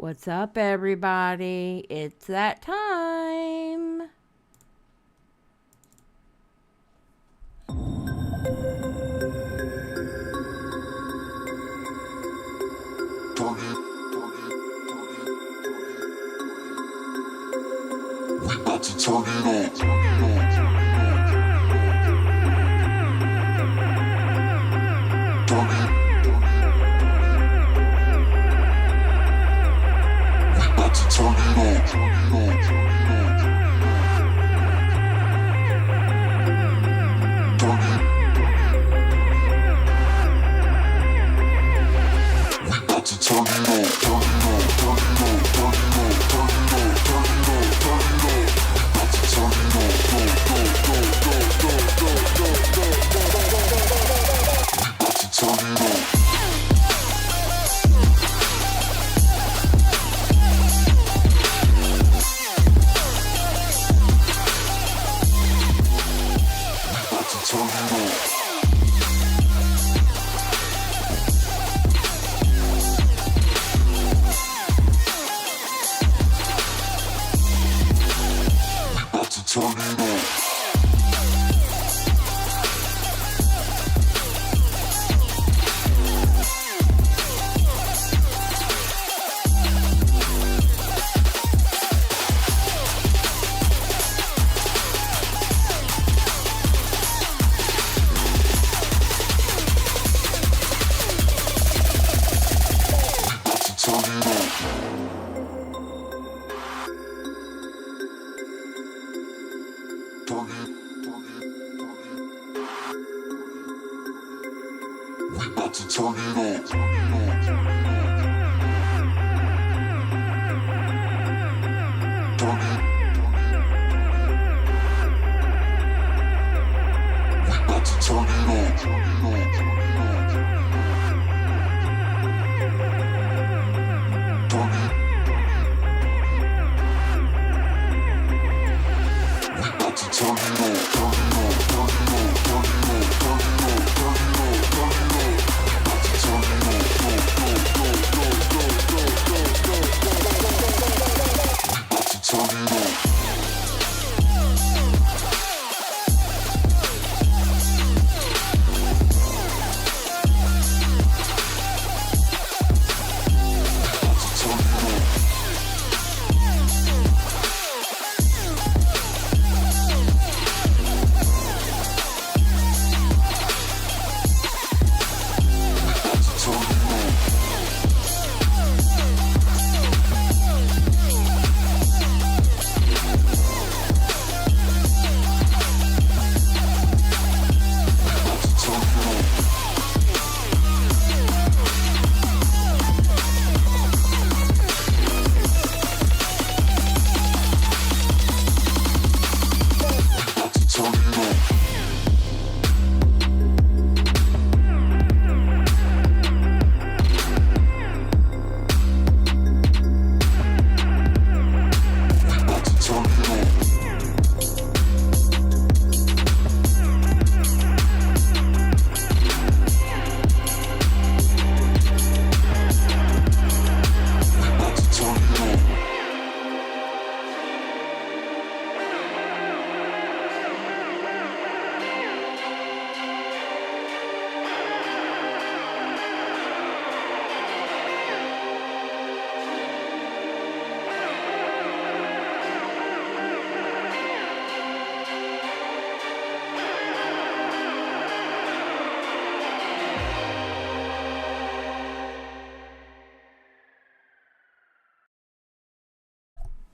What's up, everybody? It's that time. We about to turn it on.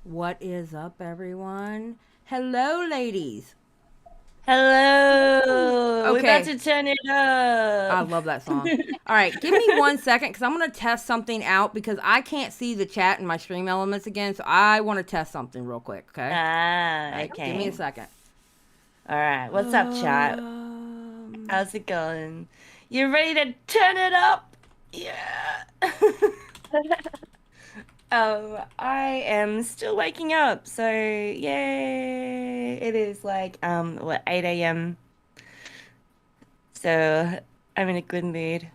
What is up, everyone? Hello, ladies. Hello. We're about Okay. to turn it I up. love that song. All right, give me 1 second because I'm going to test something out because I can't see the chat in my stream elements again. So I want to test something real quick, okay? Ah, All right, okay. give me a second. All right. What's up, chat? How's it going? You ready to turn it up? Yeah. I am still waking up, so yay. It is like 8 a.m. So I'm in a good mood.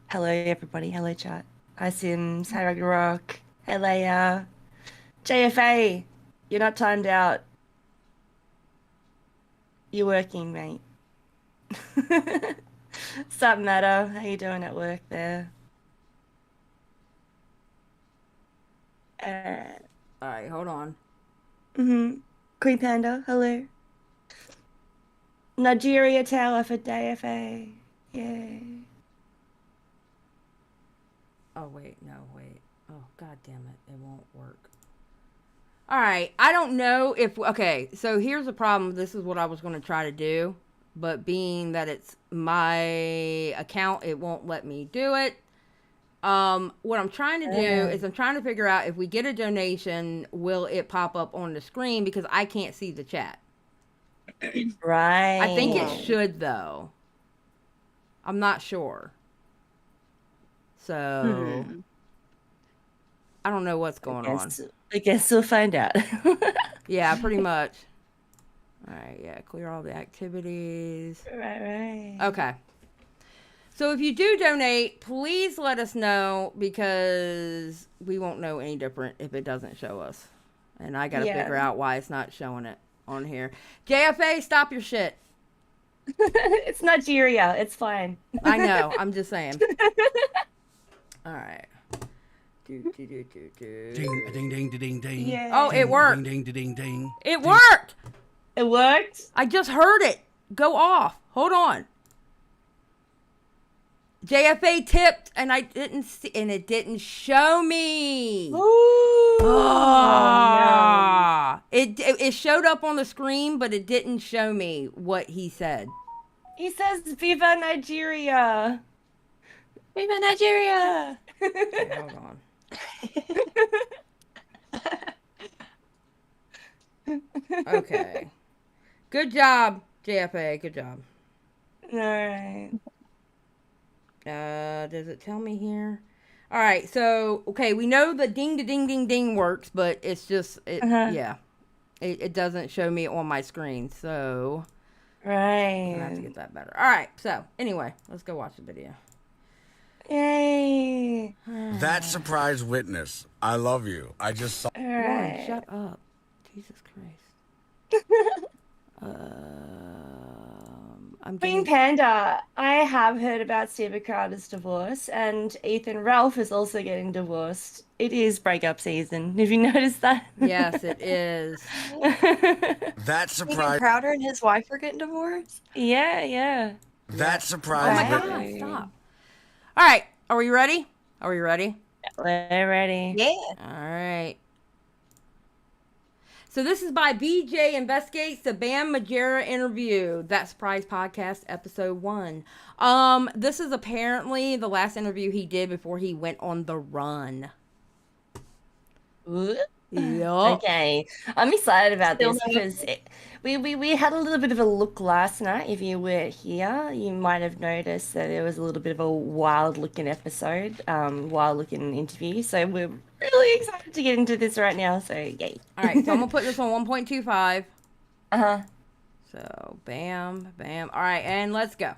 Hello everybody, hello chat. Hi Sims, hi Rock. Leia. JFA, you're not timed out. You're working, mate. Sup, Matter? How you doing at work there? Uh, All right, hold on. Queen Panda, hello. Nigeria Tower for JFA. Yay. Oh, wait. Oh, God damn it. It won't work. All right. I don't know if... Okay, so here's the problem. This is what I was going to try to do. But being that it's my account, it won't let me do it. What I'm trying to do is I'm trying to figure out if we get a donation, will it pop up on the screen? Because I can't see the chat. Right. I think it should, though. I'm not sure. So... I don't know what's going on. I guess we'll find out. Yeah, pretty much. All right, yeah, clear all the activities. Right. Okay. So if you do donate, please let us know because we won't know any different if it doesn't show us. And I got to figure out why it's not showing it on here. JFA, stop your shit. It's Nigeria. It's fine. I know. I'm just saying. All right. Ding, ding, ding, ding. Yeah. Oh, it worked. Ding, ding, ding, ding. It worked. It worked? I just heard it go off. Hold on. JFA tipped and I didn't see, and it didn't show me. Ooh. Oh, no. It showed up on the screen, but it didn't show me what he said. He says, Viva Nigeria. Viva Nigeria. Okay, hold on. Okay. Good job, JFA. Good job. All right. Does it tell me here? All right. So, okay, we know the ding, ding, ding, ding works, but it's just, yeah. It doesn't show me on my screen. So, Right. I have to get that better. All right. So, anyway, let's go watch the video. Yay. That surprise witness. I love you. I just saw. All Lauren, right. shut up. Jesus Christ. I'm Queen getting... Panda, I have heard about Steve Carter's divorce, and Ethan Ralph is also getting divorced. It is breakup season. Have you noticed that? Yes, it is. That Steven surprise. Crowder and his wife are getting divorced? Yeah. That Oh surprise. my witness. God, stop. All right. Are we ready? We're ready. Yeah. All right. So this is by BJ Investigates the Bam Margera Interview. That Surprise Podcast, episode 1. This is apparently the last interview he did before he went on the run. Yup. Okay, I'm excited about Still this no- because we had a little bit of a look last night. If you were here, you might have noticed that there was a little bit of a wild-looking episode, wild-looking interview. So we're really excited to get into this right now. So yay! All right, so I'm going to put this on 1.25. Uh-huh. So, bam, bam. All right, and let's go.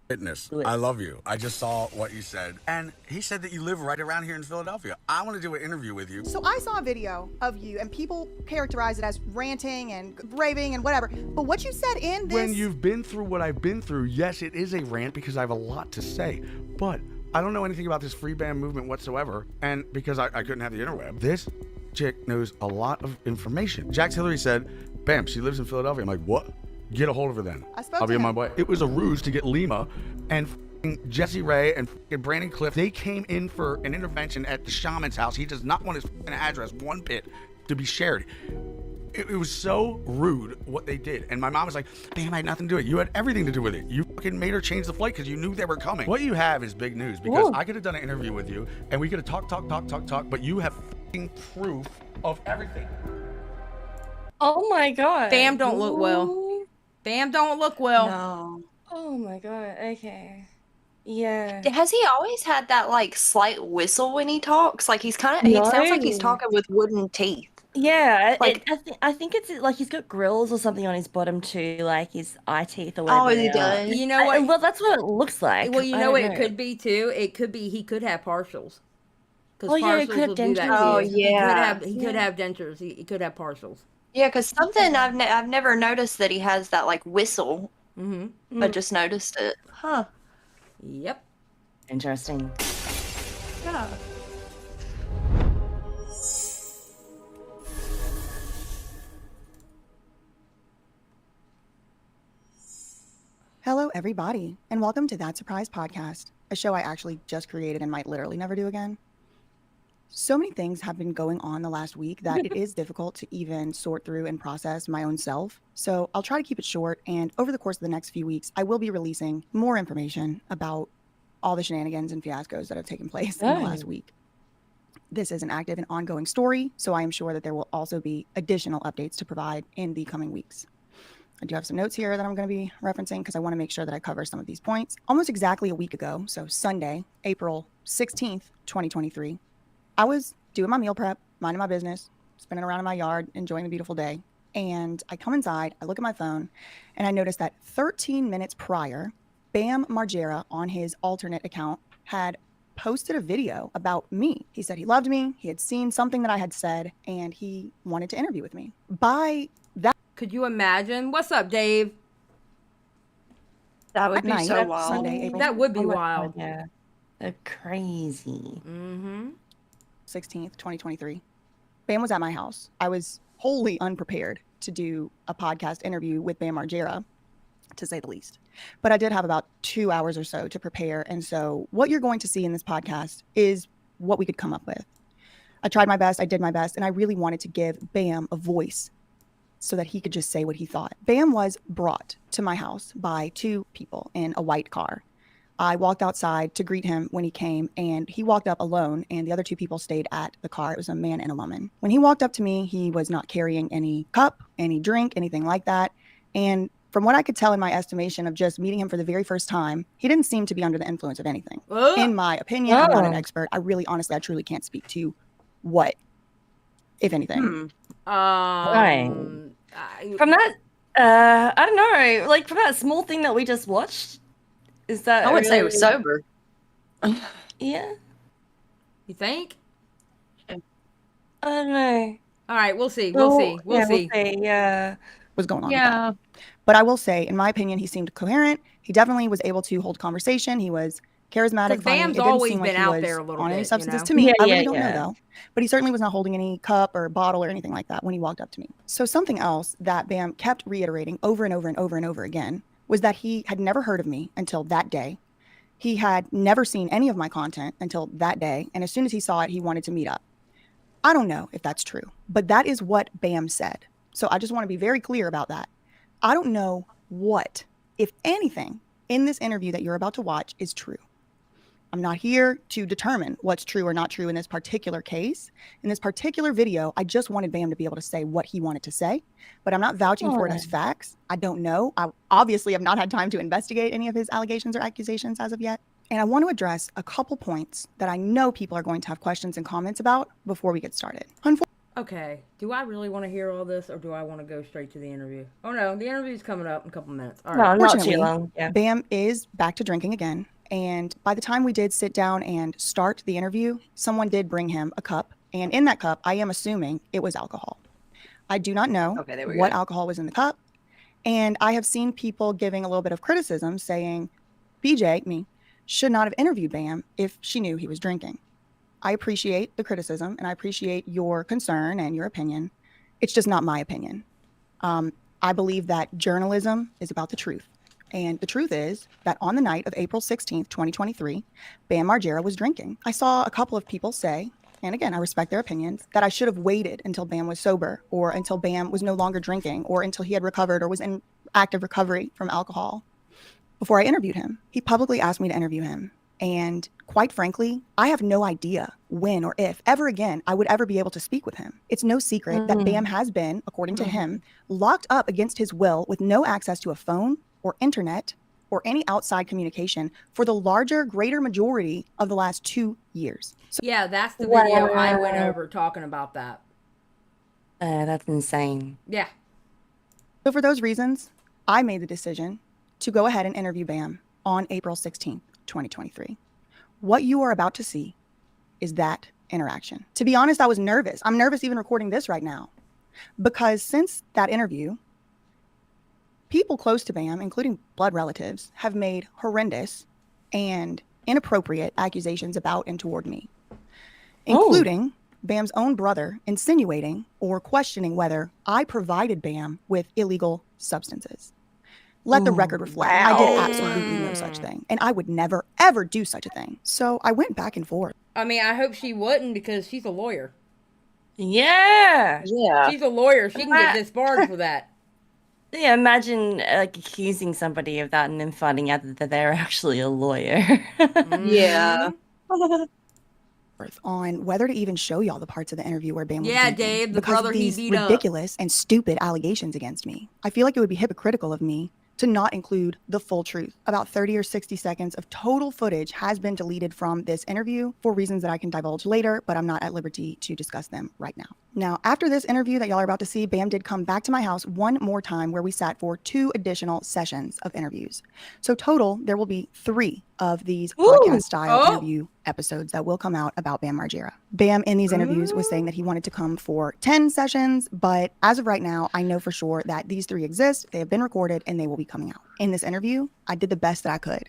Witness. Do it. I love you. I just saw what you said. And he said that you live right around here in Philadelphia. I want to do an interview with you. So I saw a video of you, and people characterize it as ranting and raving and whatever. But what you said in this... When you've been through what I've been through, yes, it is a rant because I have a lot to say. But I don't know anything about this free band movement whatsoever. And because I couldn't have the interweb, this chick knows a lot of information. Jax Hillary said, bam, she lives in Philadelphia. I'm like, what? Get a hold of her then. I spoke I'll be to on my him. way. It was a ruse to get Lima and Jesse Ray and Brandon Cliff. They came in for an intervention at the shaman's house. He does not want his address, one bit, to be shared. It was so rude what they did. And my mom was like, damn, I had nothing to do with it. You had everything to do with it. You fucking made her change the flight because you knew they were coming. What you have is big news because I could have done an interview with you and we could have talked, but you have fucking proof of everything. Oh my god. Bam don't look well. Ooh. Bam don't look well. No. Oh my god. Okay. Yeah. Has he always had that like slight whistle when he talks? Like he's kind of, he sounds like he's No. talking with wooden teeth. Yeah, Like- I think it's like he's got grills or something on his bottom too, like his eye teeth or Oh, whatever. he they are. does. You know what? Well, that's what it looks like. Well, you I know don't what it could be too? It could be he could have partials. Because Oh, yeah, it partials could will have do that dentures. Oh, to you. yeah. He could have dentures. He could have partials. Yeah, because something I've never noticed that he has that like whistle, Mm-hmm. but just noticed it. Huh. Yep. Interesting. Yeah. Hello, everybody, and welcome to That Surprise Podcast, a show I actually just created and might literally never do again. So many things have been going on the last week that it is difficult to even sort through and process my own self. So I'll try to keep it short, and over the course of the next few weeks, I will be releasing more information about all the shenanigans and fiascos that have taken place in the last week. This is an active and ongoing story, so I am sure that there will also be additional updates to provide in the coming weeks. I do have some notes here that I'm going to be referencing because I want to make sure that I cover some of these points. Almost exactly a week ago, so Sunday, April 16th, 2023, I was doing my meal prep, minding my business, spinning around in my yard, enjoying the beautiful day. And I come inside, I look at my phone, and I notice that 13 minutes prior, Bam Margera on his alternate account had posted a video about me. He said he loved me, he had seen something that I had said, and he wanted to interview with me. By that Could you imagine? What's up, Dave? That would be night, so wild. Sunday, April That would be Oh my wild. God, yeah. They're crazy. Mm-hmm. 16th, 2023, Bam was at my house. I was wholly unprepared to do a podcast interview with Bam Margera, to say the least. But I did have about 2 hours or so to prepare. And so what you're going to see in this podcast is what we could come up with. I tried my best. I did my best. And I really wanted to give Bam a voice so that he could just say what he thought. Bam was brought to my house by two people in a white car. I walked outside to greet him when he came, and he walked up alone, and the other two people stayed at the car. It was a man and a woman. When he walked up to me, he was not carrying any cup, any drink, anything like that. And from what I could tell in my estimation of just meeting him for the very first time, he didn't seem to be under the influence of anything. In my opinion, I'm not an expert. I truly can't speak to what, if anything. Right. From that, I don't know, like from that small thing that we just watched, is that I would say it really- was sober. Yeah, You think? I don't know. All right, we'll see. We'll see. We'll see. Yeah. Was going on with that. But I will say, in my opinion, he seemed coherent. He definitely was able to hold conversation. He was charismatic. 'Cause funny. Bam's It didn't always seem like been he out was there a little on any bit, you substances know? to me. Yeah, I yeah, really don't yeah. know though. But he certainly was not holding any cup or bottle or anything like that when he walked up to me. So something else that Bam kept reiterating over and over and over and over again was that he had never heard of me until that day. He had never seen any of my content until that day. And as soon as he saw it, he wanted to meet up. I don't know if that's true, but that is what Bam said. So I just want to be very clear about that. I don't know what, if anything, in this interview that you're about to watch is true. I'm not here to determine what's true or not true in this particular case. In this particular video, I just wanted Bam to be able to say what he wanted to say, but I'm not vouching for it as facts. I don't know. I obviously have not had time to investigate any of his allegations or accusations as of yet. And I want to address a couple points that I know people are going to have questions and comments about before we get started. Okay. Do I really want to hear all this, or do I want to go straight to the interview? Oh, no. The interview's coming up in a couple minutes. All right. No, not too Fortunately, long. Yeah. Bam is back to drinking again. And by the time we did sit down and start the interview, someone did bring him a cup. And in that cup, I am assuming it was alcohol. I do not know what alcohol was in the cup. And I have seen people giving a little bit of criticism saying, BJ, me, should not have interviewed Bam if she knew he was drinking. I appreciate the criticism and I appreciate your concern and your opinion. It's just not my opinion. I believe that journalism is about the truth. And the truth is that on the night of April 16th, 2023, Bam Margera was drinking. I saw a couple of people say, and again, I respect their opinions, that I should have waited until Bam was sober or until Bam was no longer drinking or until he had recovered or was in active recovery from alcohol before I interviewed him. He publicly asked me to interview him. And quite frankly, I have no idea when or if ever again I would ever be able to speak with him. It's no secret that Bam has been, according to him, locked up against his will with no access to a phone or internet or any outside communication for the greater majority of the last 2 years. So Yeah, that's the video I went over talking about that. That's insane. Yeah. for those reasons, I made the decision to go ahead and interview Bam on April 16th, 2023. What you are about to see is that interaction. To be honest, I was nervous. I'm nervous even recording this right now because since that interview, people close to Bam, including blood relatives, have made horrendous and inappropriate accusations about and toward me, including Bam's own brother insinuating or questioning whether I provided Bam with illegal substances. Let the record reflect. I did absolutely no such thing. And I would never, ever do such a thing. So I went back and forth. I mean, I hope she wouldn't because she's a lawyer. Yeah. She's a lawyer. She can get disbarred for that. Yeah, imagine like accusing somebody of that and then finding out that they're actually a lawyer. Yeah. On whether to even show y'all the parts of the interview where Bam was drinking, Dave, the because brother of he these beat up. ridiculous and stupid allegations against me. I feel like it would be hypocritical of me to not include the full truth. About 30 or 60 seconds of total footage has been deleted from this interview for reasons that I can divulge later, but I'm not at liberty to discuss them right now. Now, after this interview that y'all are about to see, Bam did come back to my house one more time where we sat for 2 additional sessions of interviews. So total, there will be 3 of these podcast-style interview episodes that will come out about Bam Margera. Bam, in these interviews, was saying that he wanted to come for 10 sessions, but as of right now, I know for sure that these 3 exist, they have been recorded, and they will be coming out. In this interview, I did the best that I could.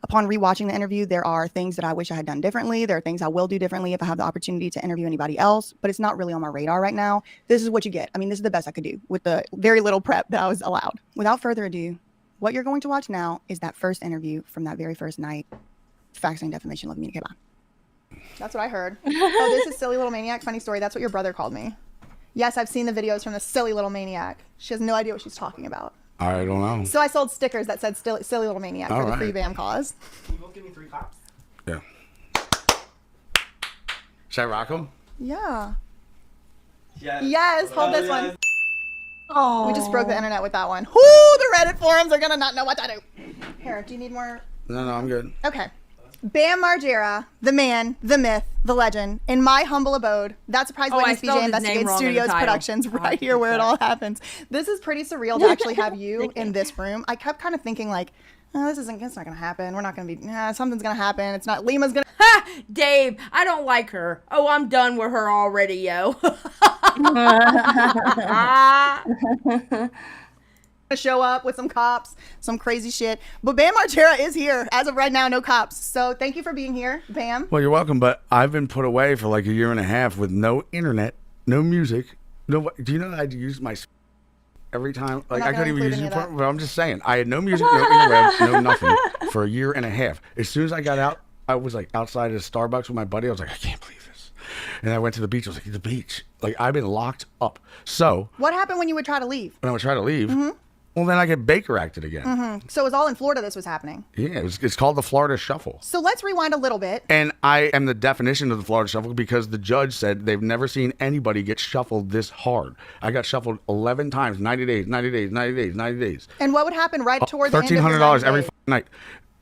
Upon rewatching the interview, there are things that I wish I had done differently. There are things I will do differently if I have the opportunity to interview anybody else, but it's not really on my radar right now. This is what you get. I mean, this is the best I could do with the very little prep that I was allowed. Without further ado, what you're going to watch now is that first interview from that very first night. Facts and defamation, love me. Okay, bye. That's what I heard. Oh, this is Silly Little Maniac. Funny story. That's what your brother called me. Yes, I've seen the videos from the Silly Little Maniac. She has no idea what she's talking about. I don't know. So I sold stickers that said Silly Little Maniac for the free Bam cause. Can you both give me 3 cops? Yeah. Should I rock them? Yeah. Yes. Yes, hold this yes. one. Oh. We just broke the internet with that one. Whoo, the Reddit forums are gonna not know what to do. Here, do you need more? No, I'm good. Okay. Bam Margera, the man, the myth, the legend, in my humble abode. That Surprise Witness BJ Investigates Studios Productions, right here where it all happens. This is pretty surreal to actually have you in this room. I kept kind of thinking like, oh, it's not going to happen. We're not going to be, something's going to happen. It's not, Lima's going to. Ha! Dave, I don't like her. Oh, I'm done with her already, yo. Show up with some cops, some crazy shit. But Bam Margera is here. As of right now, no cops. So thank you for being here, Bam. Well, you're welcome, but I've been put away for like a year and a half with no internet, no music. No, do you know that I had to use my every time? Like I couldn't even use it, but I'm just saying. I had no music, no interweb, no nothing for a year and a half. As soon as I got out, I was like outside of Starbucks with my buddy. I was like, I can't believe this. And I went to the beach. I was like, the beach. Like I've been locked up. So what happened when you would try to leave? When I would try to leave, well, then I get Baker acted again. So it was all in Florida this was happening. Yeah, it's called the Florida Shuffle. So let's rewind a little bit. And I am the definition of the Florida Shuffle because the judge said they've never seen anybody get shuffled this hard. I got shuffled 11 times, 90 days, 90 days, 90 days, 90 days. And what would happen right toward the end of the $1,300 every days? night.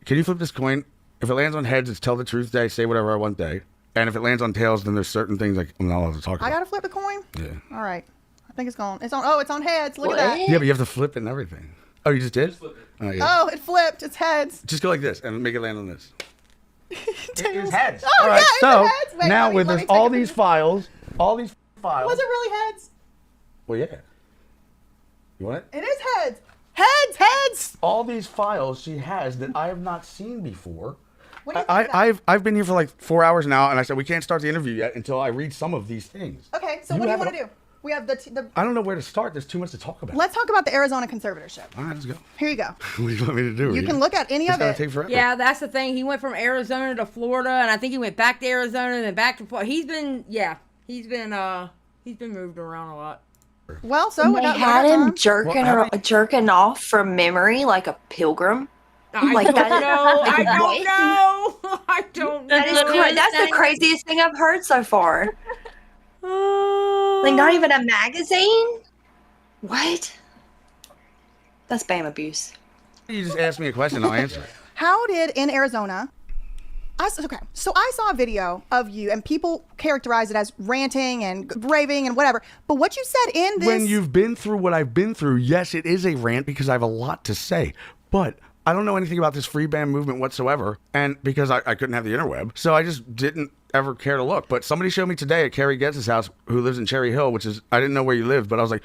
Can you flip this coin? If it lands on heads, it's tell the truth day, say whatever I want day. And if it lands on tails, then there's certain things like I'm not allowed to talk about. I gotta flip the coin? Yeah. All right. I think it's gone. It's on. Oh, it's on heads. Look at that. Yeah, but you have to flip it and everything. Oh, you just did? Just flip it. Oh, yeah. Oh, it flipped. It's heads. Just go like this and make it land on this. Tails. heads. Oh, All right, yeah, it's so heads. Wait, now let me with there's take all a these picture. files. Was it really heads? Well, yeah. You want it? It is heads. Heads. Heads. All these files she has that I have not seen before. What do you think of that? I've been here for like 4 hours now, and I said we can't start the interview yet until I read some of these things. Okay. So You what do you have want to it- do? We have the. I don't know where to start. There's too much to talk about. Let's talk about the Arizona conservatorship. All right, let's go. Here you go. What do you want me to do? You can look at any It's of gonna it. take forever. Yeah, that's the thing. He went from Arizona to Florida, and I think he went back to Arizona and then back to Florida. He's been moved around a lot. Well, so They had him jerking off from memory like a pilgrim. I don't know. I don't know. That is that's the craziest thing I've heard so far. Like not even a magazine? What? That's Bam abuse. You just ask me a question, I'll answer it. How did in Arizona? So I saw a video of you, and people characterize it as ranting and raving and whatever. But what you said in this, When you've been through what I've been through, yes, it is a rant because I have a lot to say. But I don't know anything about this free band movement whatsoever, and because I couldn't have the interweb, so I just didn't ever care to look. But somebody showed me today at Carrie Getz's house, who lives in Cherry Hill, which is, I didn't know where you lived, but I was like,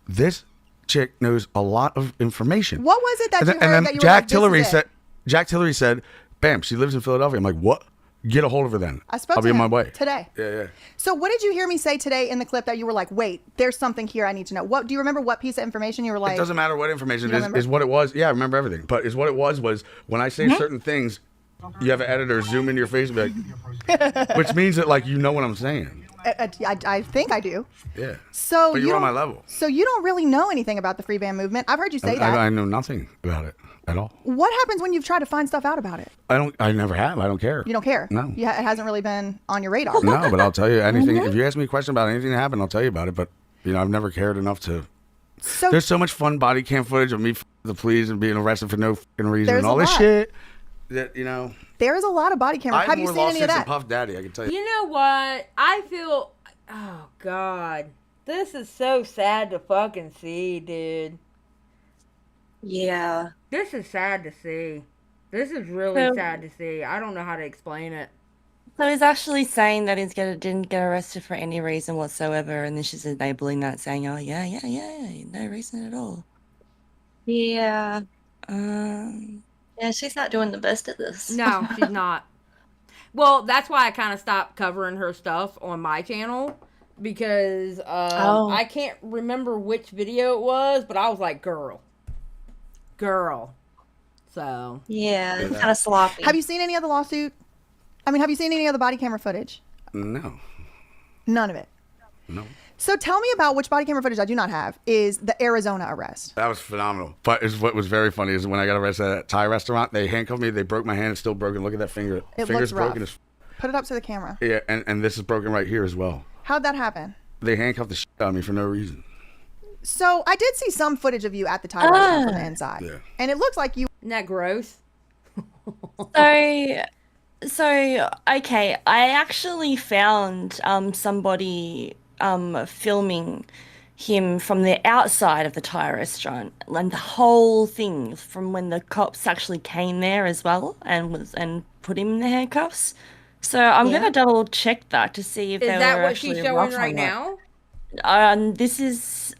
this chick knows a lot of information. What was it that you heard and then that you Jack were like, Tillery this is it? said, Jack Tillery said, bam, she lives in Philadelphia. I'm like, what? Get a hold of her then. I'll be on my way. Today. Yeah. So what did you hear me say today in the clip that you were like, wait, there's something here I need to know? What do you remember? What piece of information you were like? It doesn't matter what information You it don't is what it was. Yeah, I remember everything. But is what it was when I say certain things, you have an editor zoom into your face and be like, which means that like you know what I'm saying. I think I do. Yeah. So but you're on my level. So you don't really know anything about the free band movement. I've heard you say that. I know nothing about it at all. What happens when you've tried to find stuff out about it? I never have. I don't care. You don't care? No. It hasn't really been on your radar. No, but I'll tell you anything. If you ask me a question about anything that happened, I'll tell you about it. But I've never cared enough to. So there's so much fun body cam footage of me the police and being arrested for no fucking reason There's and all a this lot. shit. That there is a lot of body camera. Have you seen any of that? Puff Daddy, I can tell you. You know what? I feel. Oh God, this is so sad to fucking see, dude. Yeah. This is sad to see. This is really sad to see. I don't know how to explain it. So he's actually saying that didn't get arrested for any reason whatsoever, and then she's enabling that, saying, "Oh yeah, no reason at all." Yeah. Yeah, she's not doing the best at this. No, she's not. Well, that's why I kind of stopped covering her stuff on my channel, because I can't remember which video it was, but I was like, girl. So yeah, it's kind of sloppy. Have you seen any of the lawsuit? I mean, have you seen any of the body camera footage? No. None of it. No. So tell me about which body camera footage I do not have is the Arizona arrest. That was phenomenal. But what was very funny is when I got arrested at a Thai restaurant, they handcuffed me, they broke my hand, it's still broken. Look at that finger. It Finger's looks rough. broken. Put it up to the camera. Yeah, and this is broken right here as well. How'd that happen? They handcuffed the shit out of me for no reason. So I did see some footage of you at the Thai restaurant from the inside. Yeah. And it looks like you... Isn't that gross? So okay, I actually found somebody filming him from the outside of the Thai restaurant, and the whole thing from when the cops actually came there as well and put him in the handcuffs. So I'm gonna double check that to see if Is they that were what actually she's showing rough right or now? not. This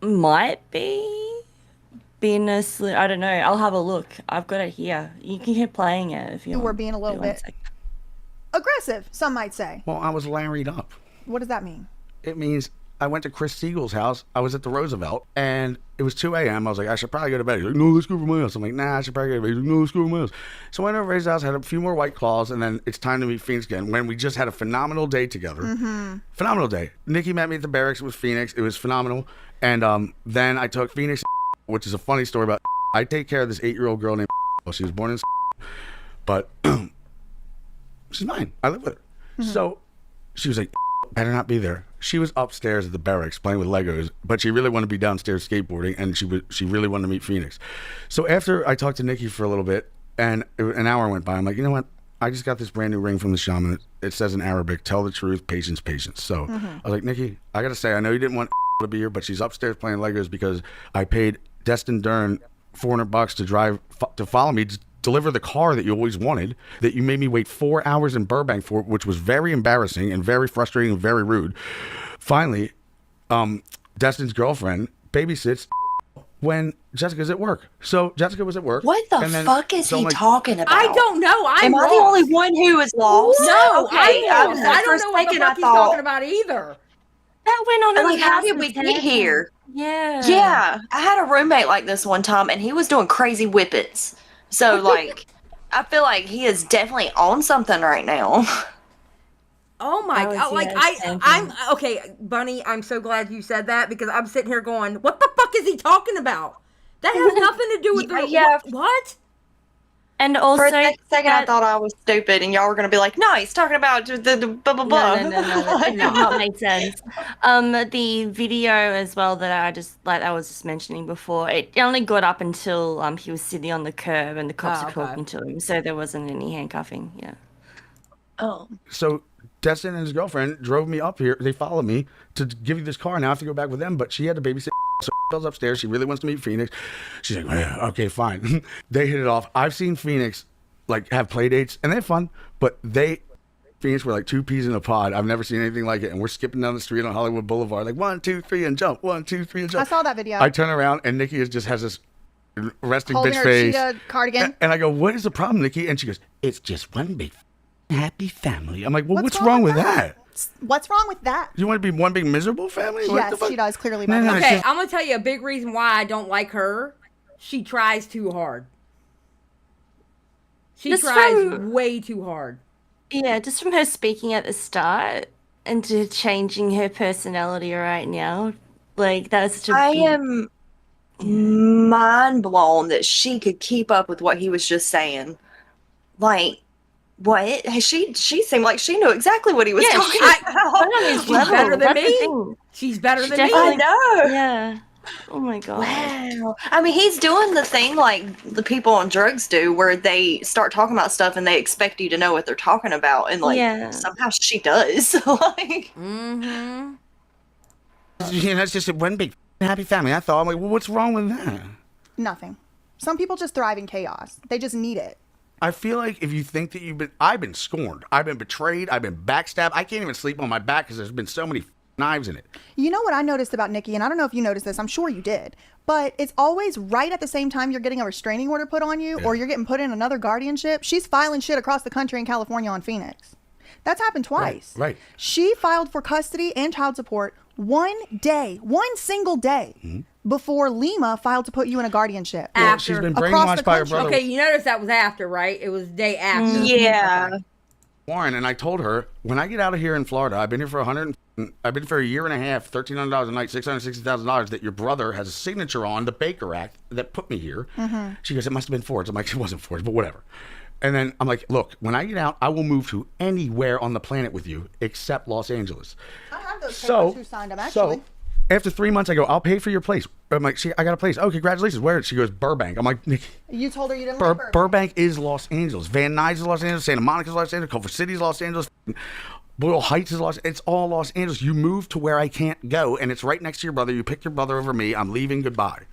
might be being a I don't know. I'll have a look. I've got it here. You can keep playing it if you want. were being a little bit aggressive, some might say. Well, I was larried up. What does that mean? It means I went to Chris Siegel's house. I was at the Roosevelt, and it was 2 a.m. I was like, I should probably go to bed. He's like, no, let's go over my house. I'm like, nah, I should probably go to bed. He's like, no, let's go over my house. So I went over to his house, had a few more White Claws, and then it's time to meet Phoenix again, when we just had a phenomenal day together. Mm-hmm. Phenomenal day. Nikki met me at the barracks with Phoenix. It was phenomenal. And then I took Phoenix, which is a funny story about I take care of this 8-year-old girl named she was born in but she's mine. I live with her. Mm-hmm. So she was like, better not be there. She was upstairs at the barracks playing with Legos, but she really wanted to be downstairs skateboarding, and she really wanted to meet Phoenix. So after I talked to Nikki for a little bit, and an hour went by, I'm like, you know what? I just got this brand new ring from the shaman. It says in Arabic, tell the truth, patience, patience. So I was like, Nikki, I got to say, I know you didn't want to be here, but she's upstairs playing Legos because I paid Destin Dern $400 to follow me, to deliver the car that you always wanted, that you made me wait 4 hours in Burbank for, which was very embarrassing and very frustrating and very rude. Finally, Destin's girlfriend babysits when Jessica's at work. So Jessica was at work. What the fuck is he talking about? I don't know. Am I the only one who is lost? No, okay. I don't know what the fuck he's talking about either. That went on. Like, how did we get here? Yeah. Yeah. I had a roommate like this one time, and he was doing crazy whippets. So, like, I feel like he is definitely on something right now. Oh my god! Like I'm okay, Bunny. I'm so glad you said that, because I'm sitting here going, "What the fuck is he talking about? That has nothing to do with what?" And also, for a second, I thought I was stupid, and y'all were gonna be like, "No, he's talking about the blah blah blah." No, that did not make sense. The video as well that I was just mentioning before, it only got up until he was sitting on the curb and the cops were talking to him, so there wasn't any handcuffing. Yeah. Oh. So Destin and his girlfriend drove me up here. They followed me to give you this car. Now I have to go back with them, but she had to babysit. So goes upstairs. She really wants to meet Phoenix. She's like, yeah, okay, fine. They hit it off. I've seen Phoenix like have play dates, and they're fun, but they Phoenix were like two peas in a pod. I've never seen anything like it. And we're skipping down the street on Hollywood Boulevard, like 1, 2, 3, and jump. 1, 2, 3, and jump. I saw that video. I turn around and Nikki just has this resting Holding bitch her face. cheetah cardigan. And I go, what is the problem, Nikki? And she goes, it's just one big happy family. I'm like, well, What's what's wrong with that? What's wrong with that? You want to be one big miserable family? What the Yes, fuck? she does clearly. No, no, Okay, I'm gonna tell you a big reason why I don't like her. She tries too hard. She Just tries from- way too hard. Yeah, just from her speaking at the start and to changing her personality right now, like that's such a I big- am mind blown that she could keep up with what he was just saying. Like, what? She seemed like she knew exactly what he was talking about. She's better than me. She's better than me. I know. Yeah. Oh my god. Wow. I mean, he's doing the thing like the people on drugs do, where they start talking about stuff and they expect you to know what they're talking about, and like somehow she does. Like, Mm-hmm. You know, that's just one big happy family. I thought, I'm like, well, what's wrong with that? Nothing. Some people just thrive in chaos. They just need it. I feel like if you think that I've been scorned, I've been betrayed, I've been backstabbed. I can't even sleep on my back because there's been so many knives in it. You know what I noticed about Nikki, and I don't know if you noticed this, I'm sure you did, but it's always right at the same time you're getting a restraining order put on you or you're getting put in another guardianship. She's filing shit across the country in California on Phoenix. That's happened twice. Right. She filed for custody and child support one single day before Lima filed to put you in a guardianship. Well, she's been Across brainwashed the by her country. brother. Okay, you notice that was after, right? It was the day after. yeah. Warren, and I told her, when I get out of here in Florida, I've been here for I've been for a year and a half, $1,300 a night, $660,000 that your brother has a signature on the Baker Act that put me here. She goes, it must have been forged. I'm like, it wasn't forged, but whatever. And then I'm like, look, when I get out, I will move to anywhere on the planet with you except Los Angeles. I have those papers who signed them, actually. So after 3 months, I go, I'll pay for your place. I'm like, I got a place. Oh, congratulations. Where? She goes, Burbank. I'm like, Nikki. You told her you didn't like Burbank. Burbank is Los Angeles. Van Nuys is Los Angeles. Santa Monica is Los Angeles. Culver City is Los Angeles. Boyle Heights is Los Angeles. It's all Los Angeles. You move to where I can't go, and it's right next to your brother. You pick your brother over me. I'm leaving. Goodbye.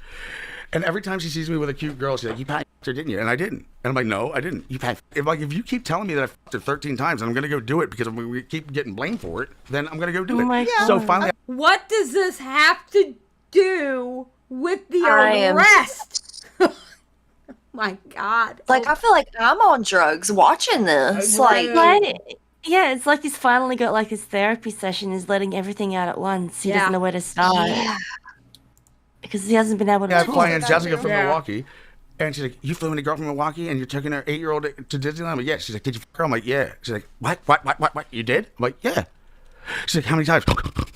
And every time she sees me with a cute girl, she's like, you packed her, didn't you? And I didn't. And I'm like, no, I didn't. You packed. If you keep telling me that I fucked her 13 times and I'm going to go do it because we keep getting blamed for it, then I'm going to go do it. my God. So finally, What does this have to do with the I am- arrest? My God. Like, I feel like I'm on drugs watching this. Like, Yeah, it's like he's finally got like his therapy session. He's letting everything out at once. He Yeah. doesn't know where to start because he hasn't been able to. I talk. fly in Jessica from Yeah. Milwaukee. And she's like, you flew in a girl from Milwaukee and you're taking her 8-year-old to Disneyland? I'm like, yeah. She's like, did you fuck her? I'm like, yeah. She's like, what? You did? I'm like, yeah. She's like, how many times?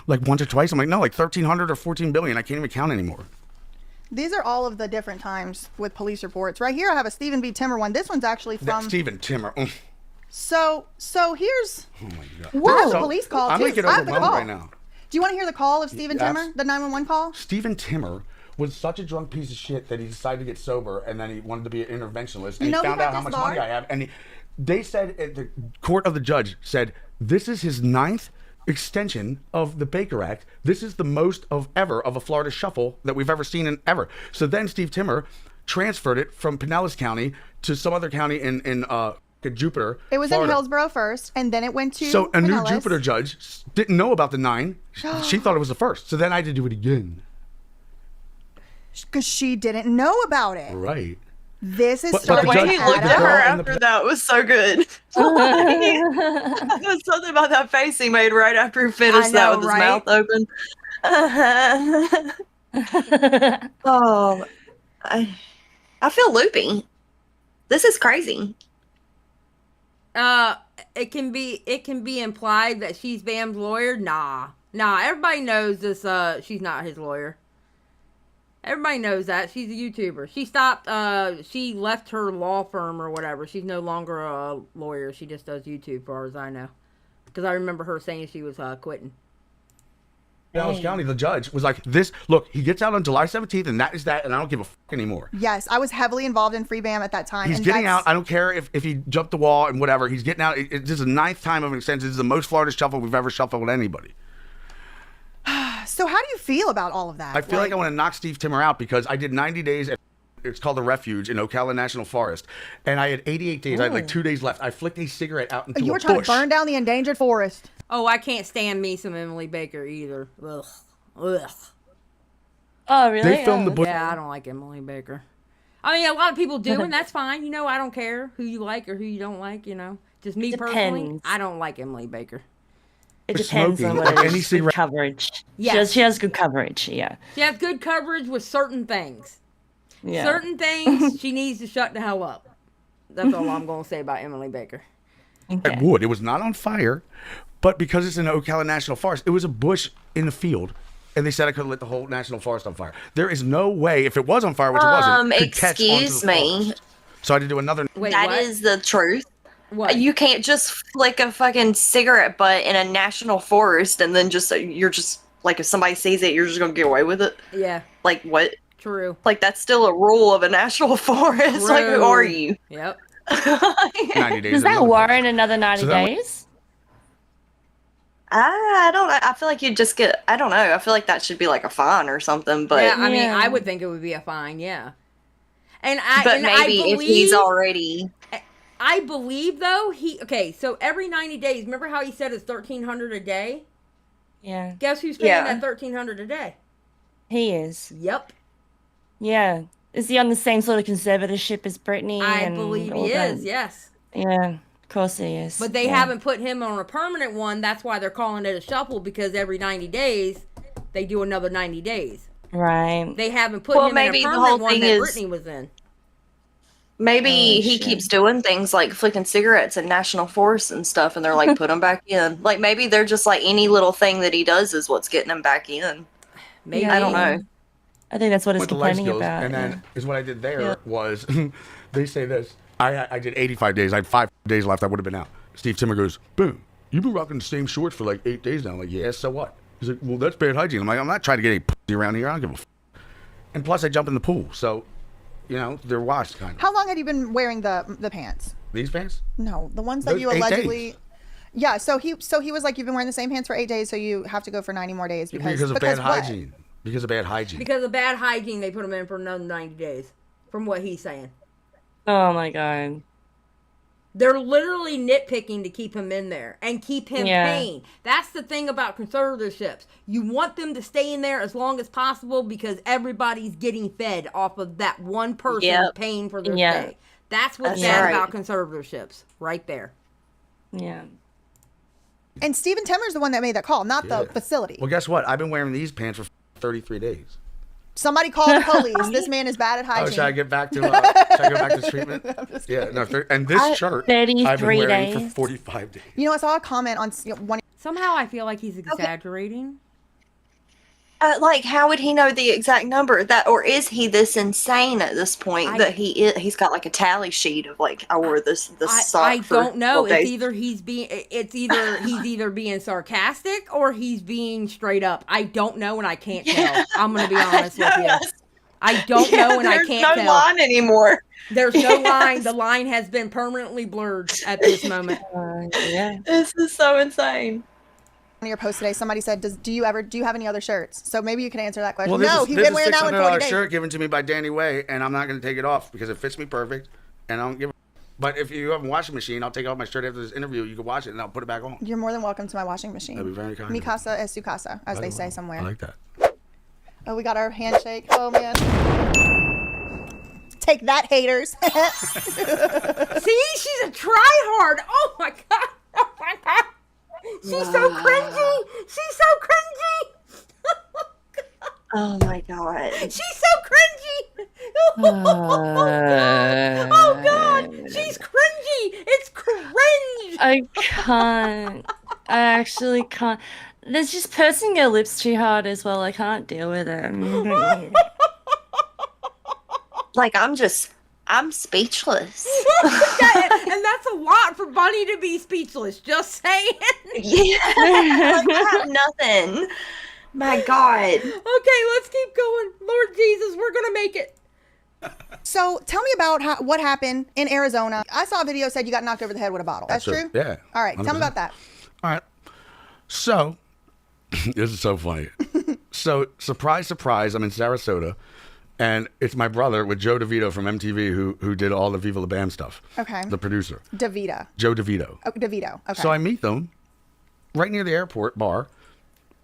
Like once or twice? I'm like, no, like 1,300 or 14 billion. I can't even count anymore. These are all of the different times with police reports. Right here, I have a Stephen B. Timmer one. This one's actually That from. Stephen Timmer. So here's. Oh my God. I have the So, police call I'm too. gonna get I have the overwhelmed call. right now. Do you want to hear the call of Stephen Yes. Timmer, the 911 call? Stephen Timmer was such a drunk piece of shit that he decided to get sober and then he wanted to be an interventionalist. And You know he who found got out how this much money bar? I have. And they said at the court of the judge said, this is his 9th extension of the Baker Act. This is the most of a Florida shuffle that we've ever seen in ever. So then Steve Timmer transferred it from Pinellas County to some other county in Jupiter. It was Florida. in Hillsborough first, and then it went to. So a new Pinellas. Jupiter judge didn't know about the 9. She thought it was the first. So then I had to do it again. Because she didn't know about it. Right. This is But starting the the way judge- he to looked add at up. her and after that was so good. There was something about that face he made right after he finished I that know, with his right? mouth open. Oh, I feel loopy. This is crazy. It can be implied that she's Bam's lawyer. Nah. Everybody knows this. She's not his lawyer. Everybody knows that she's a YouTuber. She stopped. She left her law firm or whatever. She's no longer a lawyer. She just does YouTube, as far as I know. Because I remember her saying she was quitting. Dallas County, the judge was like, "This look, he gets out on July 17th, and that is that, and I don't give a fuck anymore." Yes, I was heavily involved in Free Bam at that time. He's and getting that's- out. I don't care if he jumped the wall and whatever. He's getting out. This is the 9th time of an extension. This is the most Florida shuffle we've ever shuffled with anybody. So how do you feel about all of that? I feel like I want to knock Steve Timmer out because I did 90 days at It's called the Refuge in Ocala National Forest, and I had 88 days. I had like 2 days left. I flicked a cigarette out into You a were trying bush. to burn down the endangered forest. Oh, I can't stand me some Emily Baker either. Ugh. Ugh. Oh, really? They filmed the bush. Yeah, I don't like Emily Baker. I mean, a lot of people do, and that's fine. You know, I don't care who you like or who you don't like, you know. Just me personally, Depends. I don't like Emily Baker. It With depends on smoking, what like it any is. Good cigarette- coverage. Yes. She has good coverage, yeah. She has good coverage with certain things. Yeah. Certain things she needs to shut the hell up. That's all I'm going to say about Emily Baker. Okay. Wood. It was not on fire, but because it's in the Ocala National Forest, it was a bush in the field, and they said I could lit the whole national forest on fire. There is no way, if it was on fire, which it wasn't, could catch onto Excuse the me. forest. So I had to do another. Wait, That what? is the truth. What? You can't just flick a fucking cigarette butt in a national forest and then you're just like, if somebody sees it, you're just gonna get away with it. Yeah, Like what? true. Like that's still a rule of a national forest. Like who True. are you? Yep. 90 days. Does that another warrant another 90 So that way- days? I don't know. I feel like you'd just get. I don't know. I feel like that should be like a fine or something. But Yeah, I mean, Yeah. I would think it would be a fine, yeah. And but maybe I if he's believe, already. I believe though okay. So every 90 days, remember how he said it's 1,300 a day? Yeah. Guess who's paying Yeah. that 1,300 a day? He is. Yep, Yeah. Is he on the same sort of conservatorship as Brittany? I and believe all he that? is. Yes, Yeah. Of course he is. but they yeah. haven't put him on a permanent one. That's why they're calling it a shuffle, because every 90 days they do another 90 days. Right. They haven't put Well, him in maybe a the permanent whole one thing that is- Brittany was in. Maybe Oh, he shit. keeps doing things like flicking cigarettes in national forests and stuff, and they're like, put him back in. Like maybe they're just like any little thing that he does is what's getting him back in. Maybe. I don't know. I think that's what he's Went to life complaining skills, about. and yeah. then is what I did there Yeah. was they say this. I did 85 days. I had 5 days left. I would have been out. Steve Timmer goes, boom, you've been rocking the same shorts for like 8 days now. I'm like, yeah, so what? He's like, well, that's bad hygiene. I'm like, I'm not trying to get any pussy around here. I don't give a f. And plus, I jump in the pool, so you know they're washed kind of. How long have you been wearing the pants? These pants? No, the ones that Those you 8 allegedly. days. Yeah, so he was like, you've been wearing the same pants for 8 days, so you have to go for 90 more days because Because of bad what? hygiene. Because of bad hygiene. Because of bad hygiene, they put him in for another 90 days, from what he's saying. Oh my god. They're literally nitpicking to keep him in there and keep him Yeah. paying. That's the thing about conservatorships. You want them to stay in there as long as possible because everybody's getting fed off of that one person Yep. paying for their Yeah. stay. That's what's That's bad right. about conservatorships, right there. Yeah. And Stephen Timmer's the one that made that call, not the Yeah. facility. Well, guess what? I've been wearing these pants for 33 days. Somebody called the police. This man is bad at Oh, hygiene. should I get back to should I go back to treatment? Yeah, no. And this shirt I've been 33 wearing days. for 45 days. You know, I saw a comment on one. Somehow I feel like he's exaggerating. Like, how would he know the exact number? That, or is he this insane at this point that he's got like a tally sheet of like, I wore this sock I for don't know. 12 days. He's either being sarcastic or he's being straight up. I don't know, and I can't tell. I'm gonna be honest with you. I don't know, and I can't There's tell. no line anymore. There's no line. The line has been permanently blurred at this moment. Yeah. This is so insane. On your post today, somebody said, "Do you have any other shirts?" So maybe you can answer that question. Well, this No, is, he's this been is wearing that one 40 $600 days. shirt given to me by Danny Way, and I'm not going to take it off because it fits me perfect, and I don't give a. But if you have a washing machine, I'll take off my shirt after this interview. You can wash it, and I'll put it back on. You're more than welcome to my washing machine. That'd be very kind of Mi you. casa es su casa, as they say somewhere. I like that. Oh, we got our handshake. Oh man. Take that, haters. See, she's a tryhard. Oh my god. Oh my god. She's so cringy. She's so cringy. Oh my god. She's so cringy. Oh god. She's cringy. It's cringe. I can't. I actually can't. There's just pursing your lips too hard as well. I can't deal with it. Like, I'm speechless. And that's a lot for Bunny to be speechless. Just saying. Yeah. Like, I have nothing. My god. Okay, let's keep going. Lord Jesus, we're gonna make it. So tell me about what happened in Arizona. I saw a video said you got knocked over the head with a bottle. That's true? Yeah. All right, tell me 100%. about that. All right. So, this is so funny. So, surprise, surprise, I'm in Sarasota, And it's my brother with Joe DeVito from MTV who did all the Viva La Bam stuff. Okay. The producer. DeVito. Joe DeVito. Oh, DeVito. Okay. So I meet them right near the airport bar.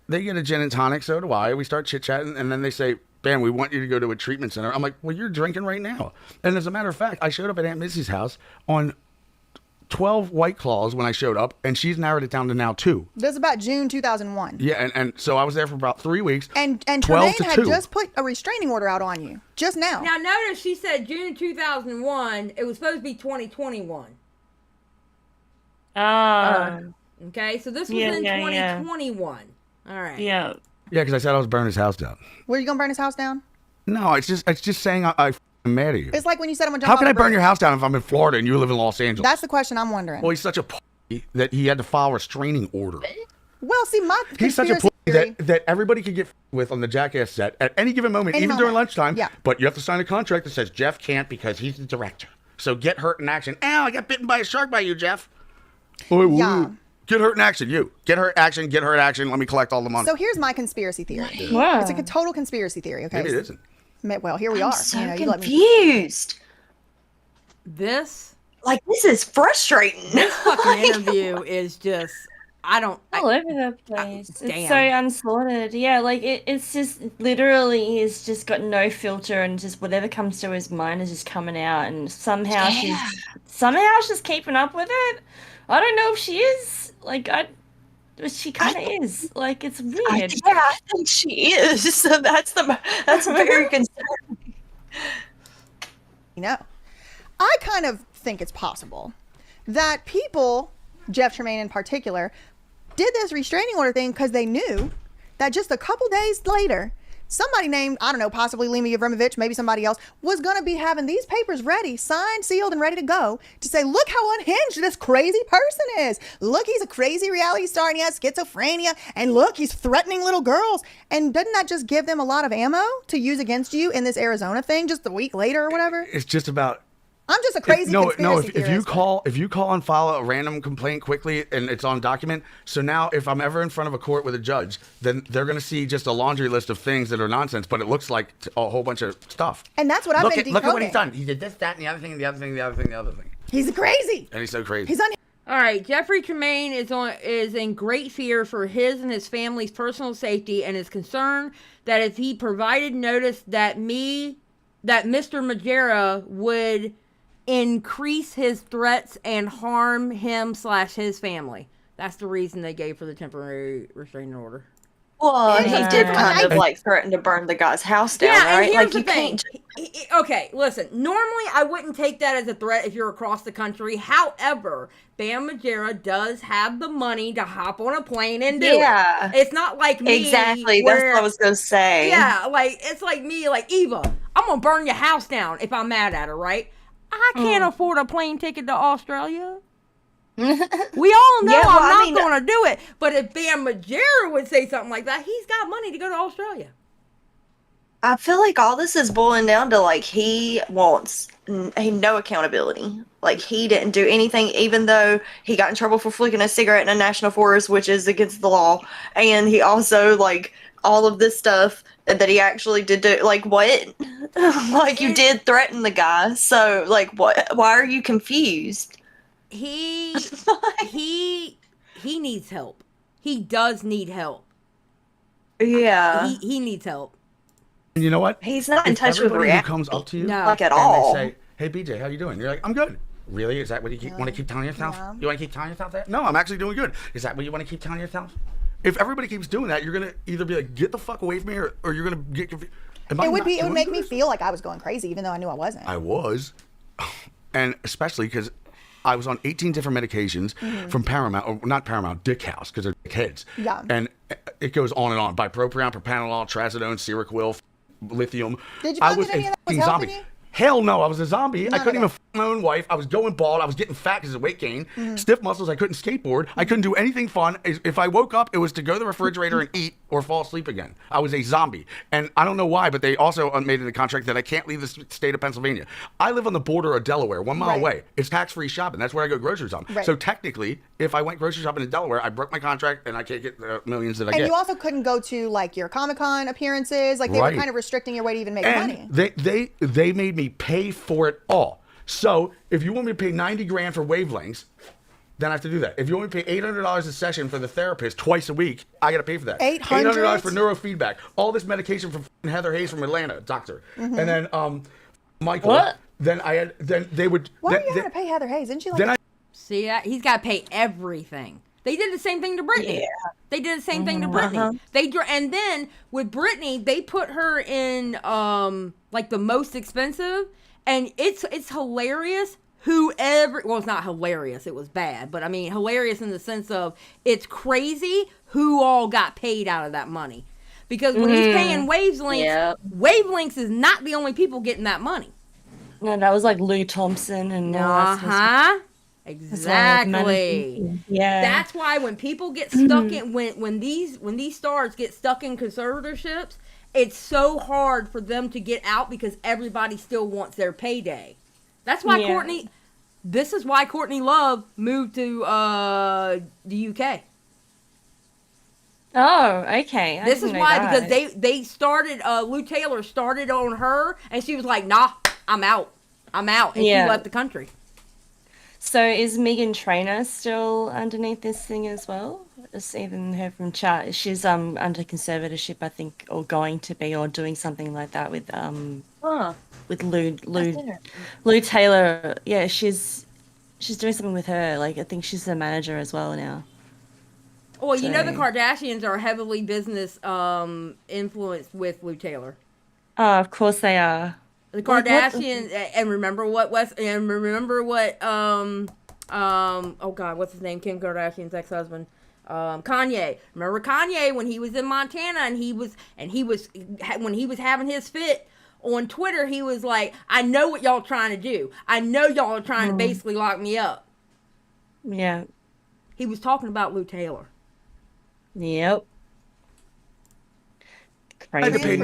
They get a gin and tonic, so do I. We start chit-chatting, and then they say, "Bam, we want you to go to a treatment center." I'm like, "Well, you're drinking right now." And as a matter of fact, I showed up at Aunt Missy's house on 12 White Claws when I showed up, and she's narrowed it down to now 2. This is about June 2001. Yeah, and so I was there for about 3 weeks. And 12 Tremaine to had 2. just put a restraining order out on you just now. Now notice she said June 2001. It was supposed to be 2021. Okay, so this was in 2021. All right. Yeah. Yeah, because I said I was burning his house down. Were you gonna burn his house down? No, it's just saying I'm mad at you. It's like when you said I'm gonna jump How off can I the burn bridge. your house down if I'm in Florida and you live in Los Angeles? That's the question I'm wondering. Well, he's such a pussy that he had to file a restraining order. Well, see, my He's such a conspiracy pussy theory- that everybody could get with on the Jackass set at any given moment, Any even moment. during lunchtime. Yeah. But you have to sign a contract that says Jeff can't because he's the director. So get hurt in action. Ow, I got bitten by a shark by you, Jeff. Oh, Yeah. Get hurt in action, you. Get hurt action, get hurt action. Let me collect all the money. So here's my conspiracy theory. Wow. It's a total conspiracy theory. Okay. Maybe it isn't. Well, here we I'm are. so You know, you let me. confused. This Like, this is frustrating. this fucking interview is just all over the place. It's damn. so unsorted. Yeah, like it's just literally he's just got no filter and just whatever comes to his mind is just coming out, and somehow she's keeping up with it. I don't know if she is. Like but she kind of is. Like it's weird. I think she is. So that's very concerning. You know, I kind of think it's possible that people, Jeff Tremaine in particular, did this restraining order thing because they knew that just a couple days later, somebody named, I don't know, possibly Lima Yevrimovich, maybe somebody else, was going to be having these papers ready, signed, sealed, and ready to go to say, look how unhinged this crazy person is. Look, he's a crazy reality star and he has schizophrenia. And look, he's threatening little girls. And doesn't that just give them a lot of ammo to use against you in this Arizona thing just a week later or whatever? It's just about... I'm just a crazy conspiracy if you call and file a random complaint quickly and it's on document, so now if I'm ever in front of a court with a judge, then they're going to see just a laundry list of things that are nonsense, but it looks like a whole bunch of stuff. And that's what I've been decoding. Look at what he's done. He did this, that, and the other thing, and the other thing, the other thing, the other thing. He's crazy. And he's so crazy. He's All right, Jeffrey Tremaine is in great fear for his and his family's personal safety and is concerned that if he provided notice that Mr. Margera would increase his threats and harm him/his family. That's the reason they gave for the temporary restraining order. Well, he did kind of like threaten to burn the guy's house down, Yeah, right? and here's Like the you thing. can't. Okay, listen. Normally, I wouldn't take that as a threat if you're across the country. However, Bam Margera does have the money to hop on a plane and do it. It's not like me. Exactly. That's what I was gonna say. Yeah, like it's like me, like Eva. I'm gonna burn your house down if I'm mad at her, right? I can't afford a plane ticket to Australia. We all know I'm not going to do it. But if Bam Margera would say something like that, he's got money to go to Australia. I feel like all this is boiling down to like he wants no accountability. Like he didn't do anything, even though he got in trouble for flicking a cigarette in a national forest, which is against the law. And he also like all of this stuff that he actually did do. Like what? Like you did threaten the guy. So like what? Why are you confused? He needs help. He does need help. Yeah. He needs help. And you know what? He's not in touch with everybody reality. who comes up to you, Like at and all. they say, "Hey, BJ, how you doing?" You're like, "I'm good." Really? Is that what you want to keep telling yourself? Yeah. You want to keep telling yourself that? No, I'm actually doing good. Is that what you want to keep telling yourself? If everybody keeps doing that, you're gonna either be like, "Get the fuck away from me," or you're gonna get confused. It would make me feel like I was going crazy, even though I knew I wasn't. I was, and especially because I was on 18 different medications from Paramount, or not Paramount, Dick House, because they're dickheads. Yeah. And it goes on and on. Bipropion, propranolol, trazodone, Seroquel, lithium. Did you I find was that any a of that was fucking helping zombie. you? Hell no, I was a zombie. I None couldn't of even it. my own wife. I was going bald. I was getting fat because of weight gain. Stiff muscles. I couldn't skateboard. I couldn't do anything fun. If I woke up, it was to go to the refrigerator and eat or fall asleep again. I was a zombie. And I don't know why, but they also made in the contract that I can't leave the state of Pennsylvania. I live on the border of Delaware, 1 mile away. It's tax-free shopping. That's where I go grocery shopping. Right. So technically, if I went grocery shopping in Delaware, I broke my contract and I can't get the millions that I get. And you also couldn't go to like your Comic-Con appearances. Like they were kind of restricting your way to even make money. They made me pay for it all. So if you want me to pay 90 grand for wavelengths, then I have to do that. If you want me to pay $800 a session for the therapist twice a week, I got to pay for that. $800 for neurofeedback. All this medication from Heather Hayes from Atlanta, doctor. And then Michael. What? Then they would. Why do you have to pay Heather Hayes? Didn't she like? See, he's got to pay everything. They did the same thing to Brittany. Yeah. They did the same thing to Brittany. And then with Brittany, they put her in like the most expensive, and it's hilarious. Well, it's not hilarious. It was bad, but I mean hilarious in the sense of it's crazy who all got paid out of that money. Because when he's paying Wavelengths, Wavelengths is not the only people getting that money. No, that was like Lou Thompson and exactly. Yeah. That's why when people get stuck in when these stars get stuck in conservatorships, it's so hard for them to get out because everybody still wants their payday. That's why this is why Courtney Love moved to the UK. Oh, okay. This is why, because they started, Lou Taylor started on her, and she was like, nah, I'm out. And she left the country. So is Megan Trainor still underneath this thing as well? Just even her from chat. She's under conservatorship, I think, or going to be, or doing something like that with Lou Taylor. Yeah, she's doing something with her. Like I think she's the manager as well now. Well, you know the Kardashians are heavily business influenced with Lou Taylor. Oh, of course they are. The Kardashians, and remember what oh God, what's his name? Kim Kardashian's ex-husband, Kanye. Remember Kanye when he was in Montana and he was when he was having his fit on Twitter, he was like, I know what y'all trying to do. I know y'all are trying to basically lock me up. Yeah. He was talking about Lou Taylor. Yep. I had to pay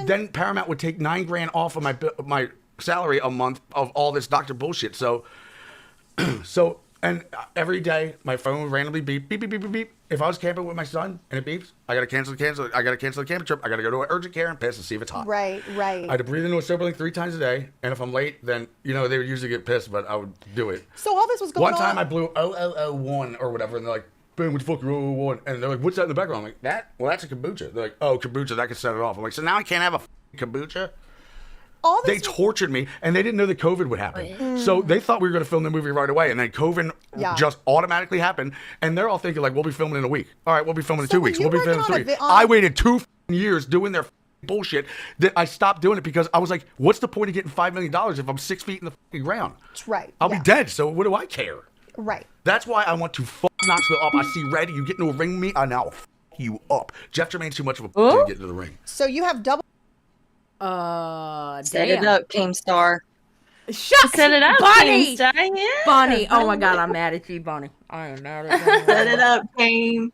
then Paramount would take $9 grand off of my salary a month of all this doctor bullshit. So and every day my phone would randomly beep, beep, beep, beep, beep, beep. If I was camping with my son and it beeps, I gotta cancel the camping trip. I gotta go to an urgent care and piss and see if it's hot. Right. I had to breathe into a Soberlink 3 times a day, and if I'm late, then they would usually get pissed, but I would do it. So all this was going on. One time I blew 0001 or whatever, and they're like, boom, what the fuck, 001? And they're like, what's that in the background? I'm like, that? Well, that's a kombucha. They're like, oh, kombucha, that can set it off. I'm like, so now I can't have a kombucha? They tortured me, and they didn't know that COVID would happen. So they thought we were going to film the movie right away, and then COVID just automatically happened, and they're all thinking, like, we'll be filming in a week. All right, we'll be filming in 2 weeks. We'll be filming in 3 weeks. I waited 2 years doing their bullshit that I stopped doing it because I was like, what's the point of getting $5 million if I'm 6 feet in the ground? Right. I'll be dead, so what do I care? Right. That's why I want to fuck Knoxville up. I see red. You get into a ring with me, I now fuck you up. Jeff Jermaine's too much of a to get into the ring. So you have double. Set it up, Keemstar. Set it up, Bunny. Keemstar. Yeah. Bunny. Oh my God, I'm mad at you, Bunny. I am mad at you. Set it up, Keem.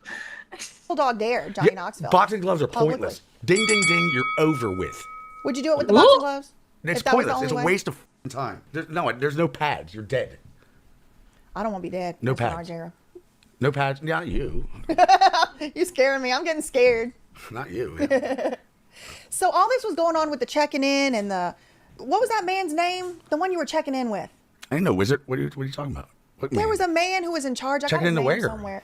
Bulldog dare, Johnny Knoxville. Boxing gloves are pointless. Ding, ding, ding. You're over with. Would you do it with the boxing gloves? It's pointless. It's a waste of time. There's no pads. You're dead. I don't want to be dead. No pads. Margera. No pads. Not you. You're scaring me. I'm getting scared. Not you. So all this was going on with the checking in and what was that man's name? The one you were checking in with? I ain't no wizard. What are you talking about? There was a man who was in charge. Checking in the where? Somewhere.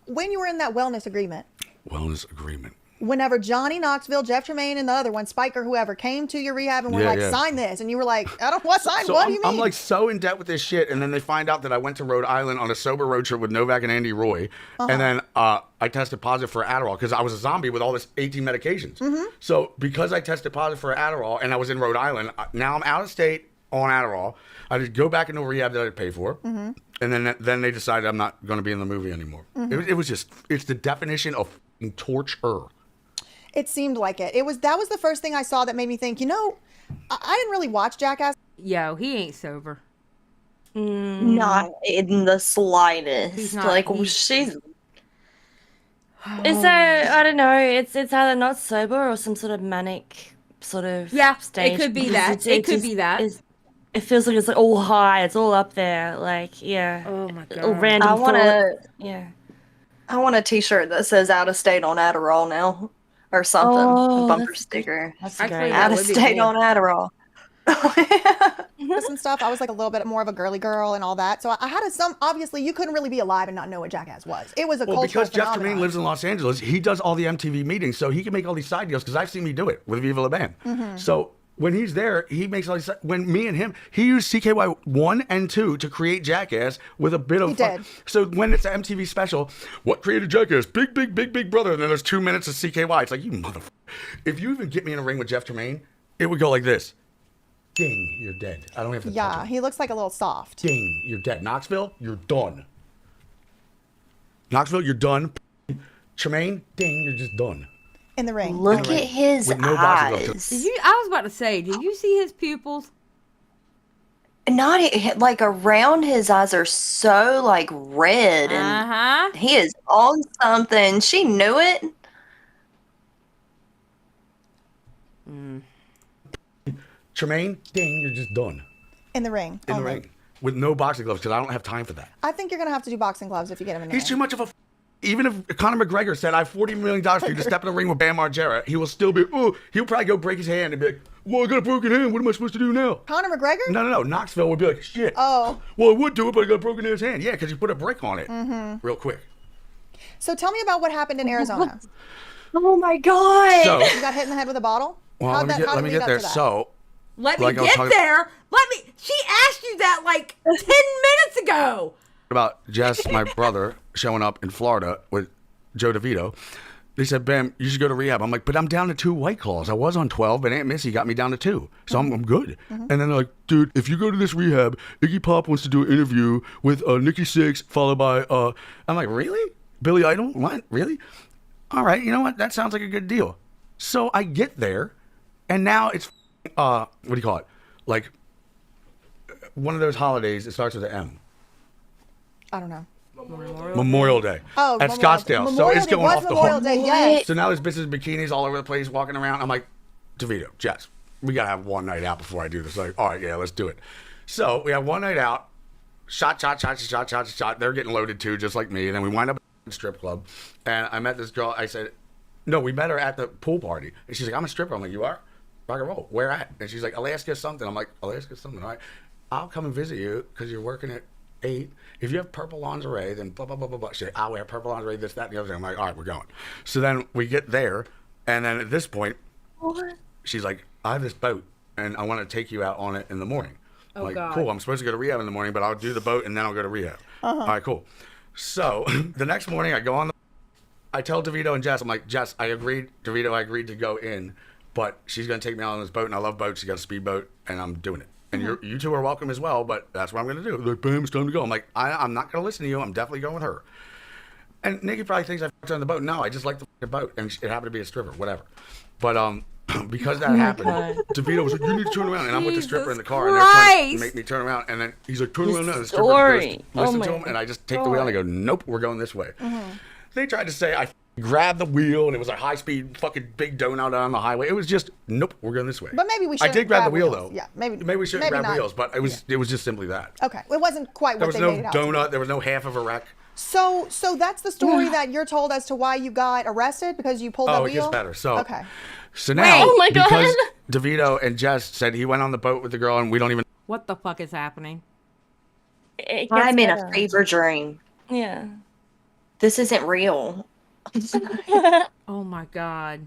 When you were in that wellness agreement. Wellness agreement. Whenever Johnny Knoxville, Jeff Jermaine, and the other one, Spike or whoever, came to your rehab and were sign this. And you were like, I don't want to sign. So what do you mean? I'm like so in debt with this shit. And then they find out that I went to Rhode Island on a sober road trip with Novak and Andy Roy. And then I tested positive for Adderall because I was a zombie with all this 18 medications. So because I tested positive for Adderall and I was in Rhode Island, now I'm out of state on Adderall. I just go back into a rehab that I pay for. And then they decided I'm not going to be in the movie anymore. It was just, it's the definition of torture. It seemed like it. That was the first thing I saw that made me think, I didn't really watch Jackass. Yo, he ain't sober. Not in the slightest. Like she's. Is there? I don't know. It's either not sober or some sort of manic sort of stage. It could be that. It could be that. It feels like it's like all high. It's all up there. Like Oh my god. Random I want thoughts. I want a T-shirt that says "Out of State on Adderall" now, or something. Oh, a bumper sticker. That's Actually, great. that Out of would be State cool. on Adderall. And stuff. I was like a little bit more of a girly girl and all that. So I had obviously you couldn't really be alive and not know what Jackass was. It was a cultural because Jeff phenomenon. Tremaine lives in Los Angeles, he does all the MTV meetings, so he can make all these side deals, because I've seen me do it with Viva La Band. So when he's there, he makes all these, when me and him, he used CKY 1 and 2 to create Jackass with a bit of fun. did. So when it's an MTV special, what created Jackass? Big brother. And then there's 2 minutes of CKY. It's like, you motherfucker. If you even get me in a ring with Jeff Tremaine, it would go like this. Ding, you're dead. I don't have to touch Yeah, him. he looks like a little soft. Ding, you're dead. Knoxville, you're done. Knoxville, you're done. Tremaine, ding, you're just done. In the ring. Look at his With no boxing gloves. eyes. I was about to say, did you see his pupils? Not like around his eyes are so like red, and he is on something. She knew it. Tremaine, ding, you're just done. In the ring. In the ring. With no boxing gloves, because I don't have time for that. I think you're gonna have to do boxing gloves if you get him in the He's ring. too much of a. Even if Conor McGregor said, I have $40 million for you to step in the ring with Bam Margera, he will still be, he'll probably go break his hand and be like, well, I got a broken hand. What am I supposed to do now? Conor McGregor? No. Knoxville would be like, shit. Oh. Well, I would do it, but I got a broken in his hand. Yeah, because you put a brick on it real quick. So tell me about what happened in Arizona. Oh my god! So, You got hit in the head with a bottle? well, How'd let how me did we get up there. to that? So, Let me like I was get talking- there. She asked you that like 10 minutes ago. about Jess, my brother, showing up in Florida with Joe DeVito. They said, Bam, you should go to rehab. I'm like, but I'm down to 2 White Claws. I was on 12, but Aunt Missy got me down to 2. So I'm good. And then they're like, dude, if you go to this rehab, Iggy Pop wants to do an interview with Nikki Sixx, followed by, I'm like, really? Billy Idol? What? Really? All right, you know what? That sounds like a good deal. So I get there, and now it's, what do you call it? Like, one of those holidays, it starts with an M. I don't know. Memorial Day. Oh, at Memorial Scottsdale. Day. So Memorial it's Day going was off the Memorial hook. Day, yes. So now there's bitches in bikinis all over the place walking around. I'm like, DeVito, Jess, we got to have one night out before I do this. Like, all right, yeah, let's do it. So we have one night out. Shot. They're getting loaded too, just like me. And then we wind up at a strip club. And I met this girl. I said, no, we met her at the pool party. And she's like, I'm a stripper. I'm like, you are? Rock and roll. Where at? And she's like, I'll ask you something. I'm like, I'll ask you something. All right. I'll come and visit you because you're working at 8. If you have purple lingerie, then blah, blah, blah, blah, blah. She's like, I'll wear purple lingerie, this, that, and the other thing. I'm like, all right, we're going. So then we get there. And then at this point, she's like, I have this boat and I want to take you out on it in the morning. I'm like, God. cool. I'm supposed to go to rehab in the morning, but I'll do the boat and then I'll go to rehab. All right, cool. So the next morning I go on I tell DeVito and Jess, I'm like, Jess, I agreed to go in, but she's going to take me out on this boat, and I love boats. She got a speedboat, and I'm doing it. And you two are welcome as well, but that's what I'm going to do. They're like, bam, it's time to go. I'm like, I'm not going to listen to you. I'm definitely going with her. And Nikki probably thinks I fucked her on the boat. No, I just like the boat, and it happened to be a stripper, whatever. But because that happened, DeVito was like, you need to turn around. And I'm with the stripper in the car, and they're trying to make me turn around. And then he's like, turn around now. The stripper goes, listen to him, and I just take the wheel, and I go, nope, we're going this way. They tried to say I grabbed the wheel, and it was a high-speed fucking big donut on the highway. It was just, nope, we're going this way. But maybe we I should. did grab the wheel, though. Yeah, maybe we shouldn't grab not. wheels, but it was just simply that. Okay, it wasn't quite There what was they no made it out to be. donut. There was no half of a wreck. So that's the story that you're told as to why you got arrested because you pulled that Oh, wheel? it gets better. So, okay. So now, oh my God. because DeVito and Jess said he went on the boat with the girl, and we don't even. What the fuck is happening? I'm in a fever dream. Yeah. This isn't real. Oh my god.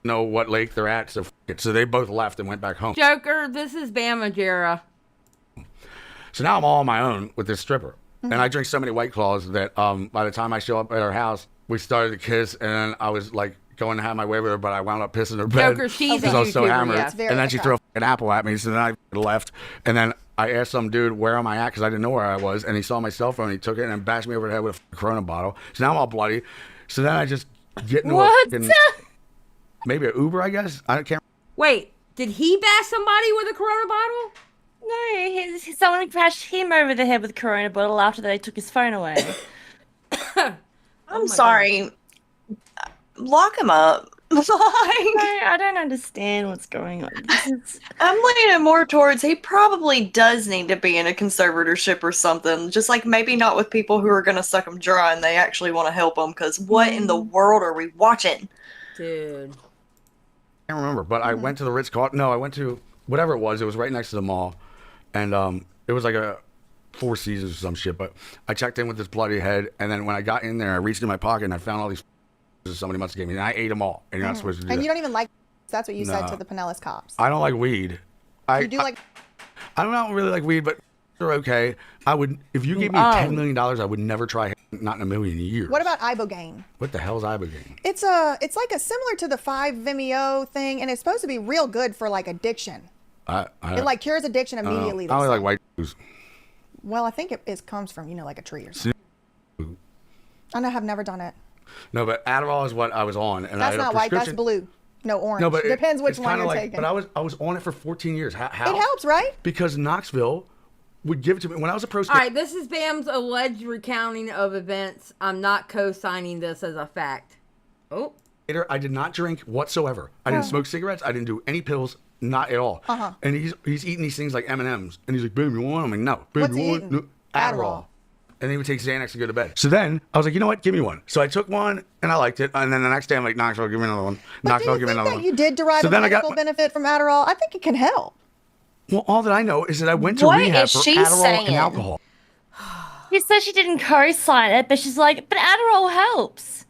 know what lake they're at, so f- it. So they both left and went back home. Joker, this is Bam Margera. So now I'm all on my own with this stripper. And I drink so many White Claws that by the time I show up at her house, we started to kiss, and then I was like going to have my way with her, but I wound up pissing her bed Joker, she's a because I was so YouTuber, hammered. yeah. And then she threw an apple at me, so then I left. And then I asked some dude, where am I at? Because I didn't know where I was. And he saw my cell phone, he took it and bashed me over the head with a Corona bottle. So now I'm all bloody. So then I just get into a fucking, maybe an Uber, I guess. I can't. Wait, did he bash somebody with a Corona bottle? No, someone crashed him over the head with a Corona bottle after they took his phone away. I'm sorry. Lock him up. I don't understand what's going on. I'm leaning more towards he probably does need to be in a conservatorship or something. Just like maybe not with people who are going to suck him dry and they actually want to help him. Because what in the world are we watching? Dude. I can't remember, but I went to the Ritz-Carlton. No, I went to whatever it was. It was right next to the mall. And it was like a Four Seasons or some shit. But I checked in with this bloody head. And then when I got in there, I reached in my pocket and I found all these somebody must have gave me. And I ate them all. And you're not supposed to do And that. you don't even like, that's what you said to the Pinellas cops. I don't like weed. You do like... I don't really like weed, but they're okay. I would, if you gave me $10 million, I would never try it, not in a million years. What about ibogaine? What the hell is ibogaine? It's like a similar to the 5-Vimeo thing, and it's supposed to be real good for like addiction. It like cures addiction immediately. I only like white juice. Well, I think it comes from, like a tree or something. I have never done it. No, but Adderall is what I was on, and that's I had not a white. prescription. That's blue. No, orange. No, but depends which it's one you're like, taking. But I was on it for 14 years. How? It helps, right? Because Knoxville would give it to me when I was a pro skater. All right, this is Bam's alleged recounting of events. I'm not co-signing this as a fact. Oh. I did not drink whatsoever. I didn't smoke cigarettes. I didn't do any pills. Not at all. And he's eating these things like M&Ms, and he's like, "Babe, you want them?" I'm like, "No." "Babe, What's you he want eating? no. Adderall?" And then he would take Xanax to go to bed. So then I was like, you know what? Give me one. So I took one and I liked it. And then the next day I'm like, Knoxville, give me another one. Knoxville, give me another one. You did derive a medical benefit from Adderall. I think it can help. Well, all that I know is that I went to rehab for Adderall and alcohol. She said she didn't co-sign it, but she's like, but Adderall helps.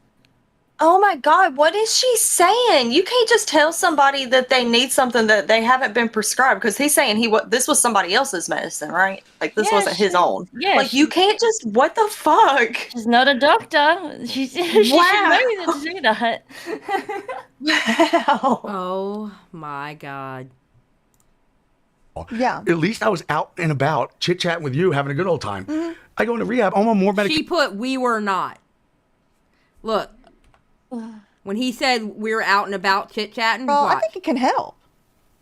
Oh my God, what is she saying? You can't just tell somebody that they need something that they haven't been prescribed, because he's saying this was somebody else's medicine, right? Like this wasn't his own. Yeah. Like you can't just, what the fuck? She's not a doctor. She should know that to do that. Wow. Oh my God. Yeah. At least I was out and about, chit-chatting with you, having a good old time. I go into rehab, I'm on more medication. She put, we were not. Look. When he said we were out and about chit-chatting, I think it can help.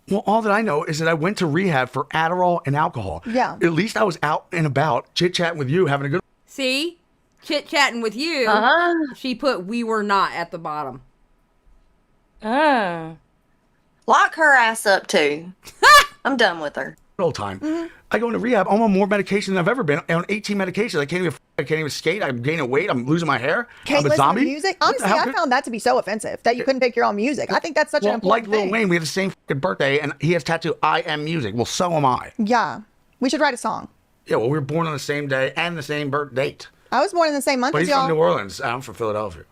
Well, all that I know is that I went to rehab for Adderall and alcohol. Yeah. At least I was out and about, chit-chatting with you, having a good... See? Chit-chatting with you. She put, we were not at the bottom. Lock her ass up, too. I'm done with her. Old time. I go into rehab, I'm on more medication than I've ever been. On 18 medications. I can't even skate. I'm gaining weight. I'm losing my hair. Can't I'm a listen zombie. to music. Honestly, I found that to be so offensive that you couldn't pick your own music. I think that's such an important like thing. Lil Wayne, we have the same fucking birthday, and he has tattoo, I am music. Well, so am I. Yeah. We should write a song. Yeah, well, we were born on the same day and the same birth date. I was born in the same month But as he's y'all. from New Orleans. I'm from Philadelphia.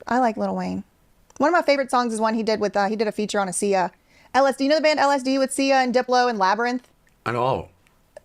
I like Lil Wayne. One of my favorite songs is one he did with, he did a feature on a Sia. LSD. You know the band LSD with Sia and Diplo and Labyrinth? I know.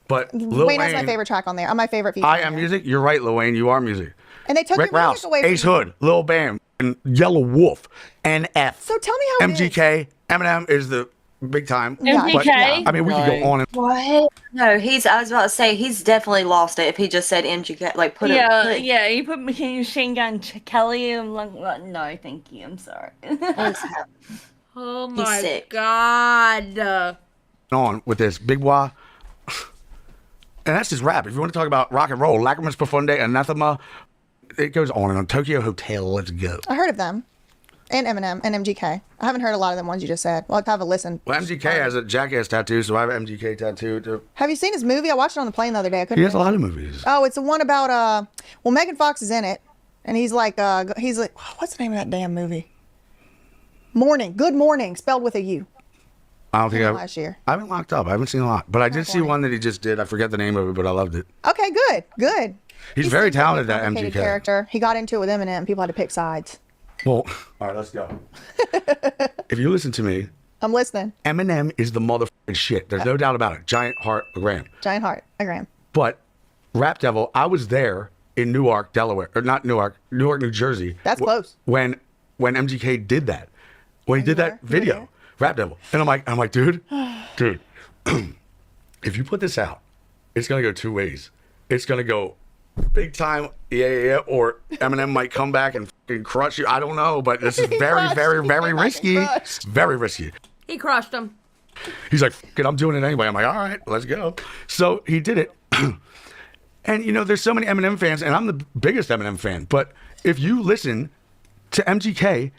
But Lil Wayne has my favorite track on there. My favorite feature. I am music. You're right, Lil Wayne. You are music. And they took Rick your Rouse, music away from Ace Hood, Lil Bam, and Yellow Wolf, NF. So tell me how it is. MGK, Eminem is the big time. MGK? But, I mean, we could go on and What? No, I was about to say, he's definitely lost it if he just said MGK. Like, put it. Yeah, you put Machine Gun Kelly, I'm like, no, thank you, I'm sorry. Oh He's my sick. God. on with this Big Boy. And that's just rap. If you want to talk about rock and roll, Lacrimus Profunde, Anathema, it goes on and on. Tokyo Hotel, let's go. I heard of them. And Eminem and MGK. I haven't heard a lot of them ones you just said. Well, I'll have a listen. Well, MGK has a Jackass tattoo, so I have an MGK tattoo too. Have you seen his movie? I watched it on the plane the other day. I couldn't. He has a lot of movies. Oh, it's the one about well, Megan Fox is in it, and he's like what's the name of that damn movie? Morning, Good Morning, spelled with a U. I don't think last year. I haven't locked up. I haven't seen a lot, but I did see one that he just did. I forget the name of it, but I loved it. Okay, good. He's very talented, that Complicated MGK. character. He got into it with Eminem. People had to pick sides. Well, all right, let's go. If you listen to me, I'm listening. Eminem is the motherfucking shit. There's no doubt about it. Giant Heart, Graham. Giant Heart, Graham. But Rap Devil, I was there in Newark, Delaware, or not Newark, New Jersey. That's close. When MGK did that, when he did that video, Rap Devil, and I'm like, dude, if you put this out, it's gonna go two ways. It's gonna go big time, yeah, or Eminem might come back and fucking crush you. I don't know, but this is very, very, very risky. Very risky. He crushed him. He's like, "Fuck it, I'm doing it anyway." I'm like, "All right, let's go." So he did it. And, you know, there's so many Eminem fans, and I'm the biggest Eminem fan. But if you listen to MGK,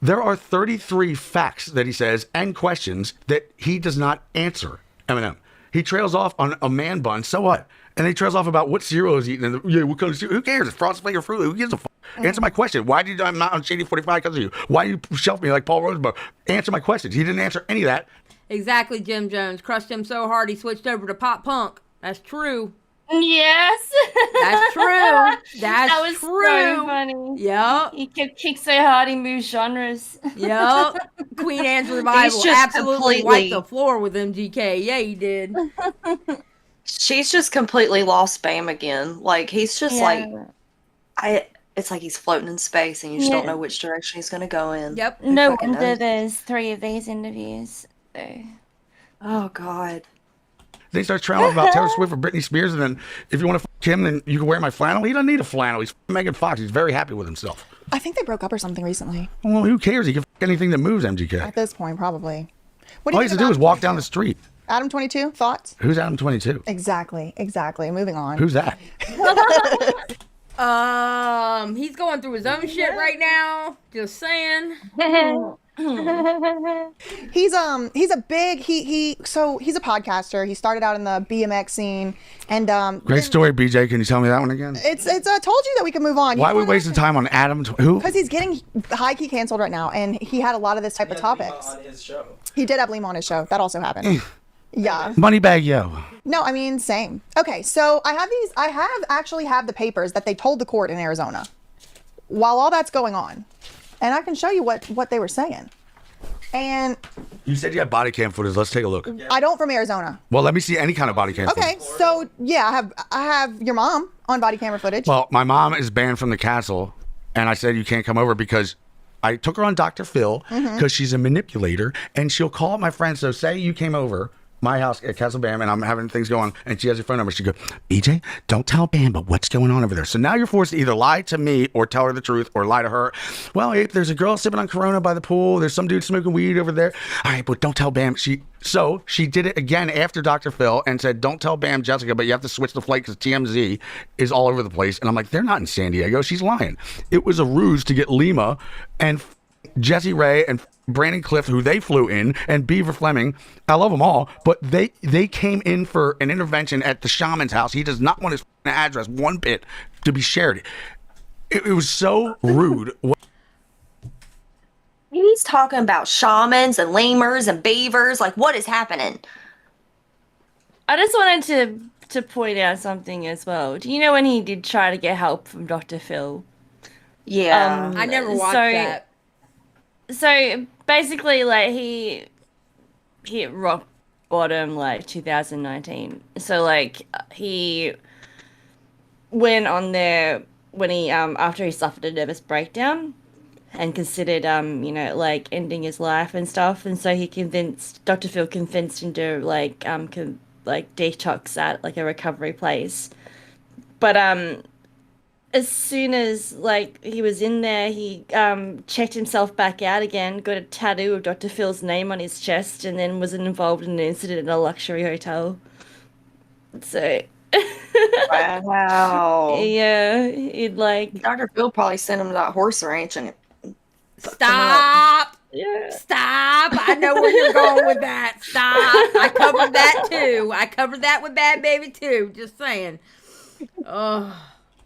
there are 33 facts that he says and questions that he does not answer Eminem. He trails off on a man bun. So what? And he trails off about what cereal he's eating. And yeah, what kind of cereal? Who cares? It's Frosted Flake or Fruit Loop. Who gives a fuck? Answer my question. Why did I'm not on Shady 45 because of you? Why do you shelf me like Paul Rosenberg? Answer my questions. He didn't answer any of that. Exactly, Jim Jones. Crushed him so hard he switched over to pop punk. That's true. Yes. That's true. That was true. so funny. Yep. He kept kick so hard he moved genres. Yep. Queen Anne's revival just absolutely wiped the floor with MGK. Yeah, he did. She's just completely lost Bam again. Like, he's just it's like he's floating in space and you just don't know which direction he's going to go in. Yep. No wonder there's 3 of these interviews. So. Oh, God. They start trailing about Taylor Swift or Britney Spears, and then if you want to fuck him, then you can wear my flannel. He doesn't need a flannel. He's Megan Fox. He's very happy with himself. I think they broke up or something recently. Well, who cares? He can fuck anything that moves, MGK. At this point, probably. What All he has to do is walk down the street. Adam 22, thoughts? Who's Adam 22? Exactly. Moving on. Who's that? He's going through his own shit right now. Just saying. He's a big he's a podcaster. He started out in the BMX scene and Great story, BJ. Can you tell me that one again? It's I told you that we could move on. Why are we wasting time on Adam? Who? Because he's getting high key canceled right now, and he had a lot of this type of topics. On his show. He did have Lima on his show. That also happened. Yeah. Moneybag Yo. No, I mean same. Okay, so I have the papers that they told the court in Arizona while all that's going on. And I can show you what they were saying. And You said you had body cam footage. Let's take a look. I don't from Arizona. Well, let me see any kind of body cam Okay, footage. so yeah, I have your mom on body camera footage. Well, my mom is banned from the castle, and I said you can't come over because I took her on Dr. Phil because she's a manipulator, and she'll call my friends. So say you came over my house at Castle Bam, and I'm having things going, and she has your phone number. She goes, BJ, don't tell Bam, but what's going on over there? So now you're forced to either lie to me or tell her the truth or lie to her. Well, Abe, there's a girl sipping on Corona by the pool. There's some dude smoking weed over there. All right, but don't tell Bam. So she did it again after Dr. Phil and said, don't tell Bam, Jessica, but you have to switch the flight because TMZ is all over the place. And I'm like, they're not in San Diego. She's lying. It was a ruse to get Lima and Jesse Ray and Brandon Clift, who they flew in, and Beaver Fleming. I love them all, but they came in for an intervention at the shaman's house. He does not want his address one bit to be shared. It was so rude. He's talking about shamans and lemurs and beavers. Like, what is happening? I just wanted to point out something as well. Do you know when he did try to get help from Dr. Phil? Yeah. I never watched that. So basically, like, he hit rock bottom like 2019. So like he went on there when he after he suffered a nervous breakdown and considered like ending his life and stuff. And so Dr. Phil convinced him to like detox at like a recovery place. But as soon as like he was in there, he checked himself back out again, got a tattoo of Dr. Phil's name on his chest, and then was involved in an incident in a luxury hotel. So wow. Yeah, he'd like Dr. Phil probably sent him to that horse ranch and Stop. Yeah. Stop. I know where you're going with that. Stop. I covered that too. I covered that with Bad Baby too. Just saying. Oh.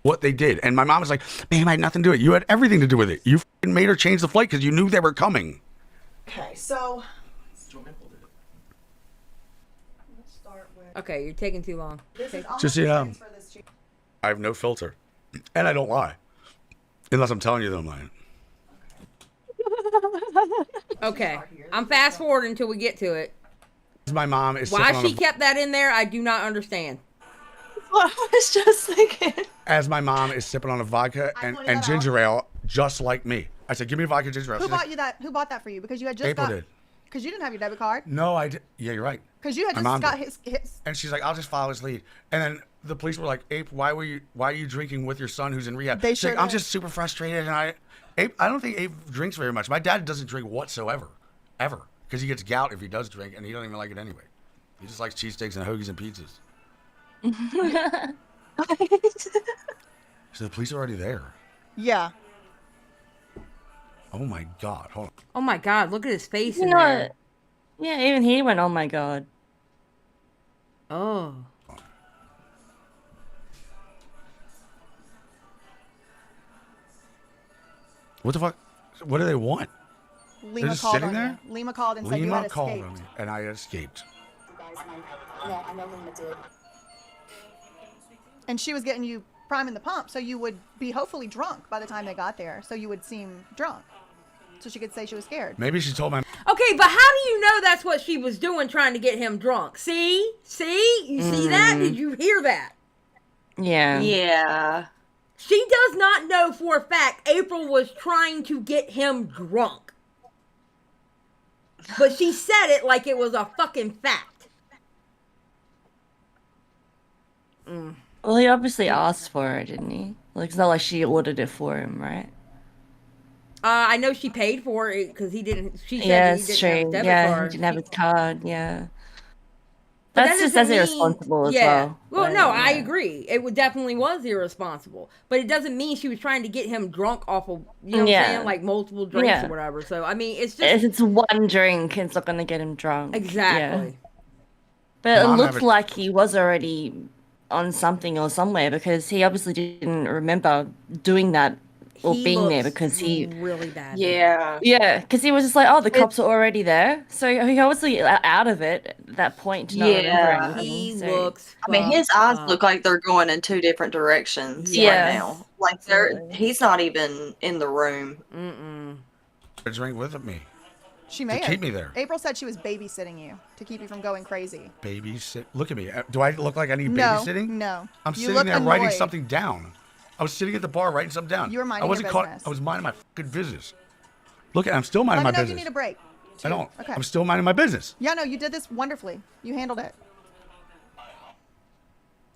What they did. And my mom was like, man, I had nothing to do with it. You had everything to do with it. You made her change the flight because you knew they were coming. Okay, so okay, you're taking too long. Just I have no filter. And I don't lie. Unless I'm telling you that I'm lying. Okay. I'm fast forwarding until we get to it. My mom is why she kept that in there, I do not understand. I was just thinking. As my mom is sipping on a vodka and ginger ale, just like me. I said, give me a vodka ginger ale. Who bought you that? Who bought that for you? Because you had just April did. Because you didn't have your debit card. No, I did. Yeah, you're right. Because you had just got his. And she's like, I'll just follow his lead. And then the police were like, Ape, why are you drinking with your son who's in rehab? They She's like, I'm just super frustrated, and I don't think Ape drinks very much. My dad doesn't drink whatsoever, ever. because he gets gout if he does drink, and he doesn't even like it anyway. He just likes cheesesteaks and hoagies and pizzas. So the police are already there. Yeah. Oh my God! Hold on. Oh my God! Look at his face You in know there. what? Yeah, even he went, oh my God. Oh. What the fuck? What do they want? Lima just called sitting on there? you. Lima called and said you Lima had called escaped. on me, and I escaped. Yeah, I know Lima did. And she was getting you priming the pump, so you would be hopefully drunk by the time they got there, so you would seem drunk. So she could say she was scared. Maybe she told my. Okay, but how do you know that's what she was doing, trying to get him drunk? See? You see that? Did you hear that? Yeah. Yeah. She does not know for a fact April was trying to get him drunk. But she said it like it was a fucking fact. Well, he obviously asked for it, didn't he? Like, it's not like she ordered it for him, right? I know she paid for it because he didn't. She said Yeah, he it's didn't have a true. debit Yeah, card. he didn't have his card, yeah. But That's that just doesn't as mean- irresponsible as yeah. well. Well, But, no, I yeah. agree. It definitely was irresponsible. But it doesn't mean she was trying to get him drunk off of, you know what I'm saying? Like multiple drinks Yeah. or whatever. So, I mean, it's If just. it's one drink, it's not going to get him drunk. Exactly. Yeah. But Mom it looked never- like he was already on something or somewhere because he obviously didn't remember doing that or He being there looks because he... really bad. Yeah. Yeah, because he was just like, oh, the cops are already there. So he obviously out of it at that point. To not remember anything, He so- looks. I mean, his fucked eyes up. look like they're going in two different directions Yeah. right now. Like he's not even in the room. A drink with me. She may To have. keep me there. April said she was babysitting you to keep you from going crazy. Babysit. Look at me. Do I look like I need No, babysitting? no. I'm You sitting look there writing annoyed. something down. I was sitting at the bar writing something down. You were minding I wasn't your caught. business. I was minding my fucking business. Look, I'm still minding Let my me know if you business. need a break. I don't. Okay. I'm still minding my business. Yeah, no, you did this wonderfully. You handled it.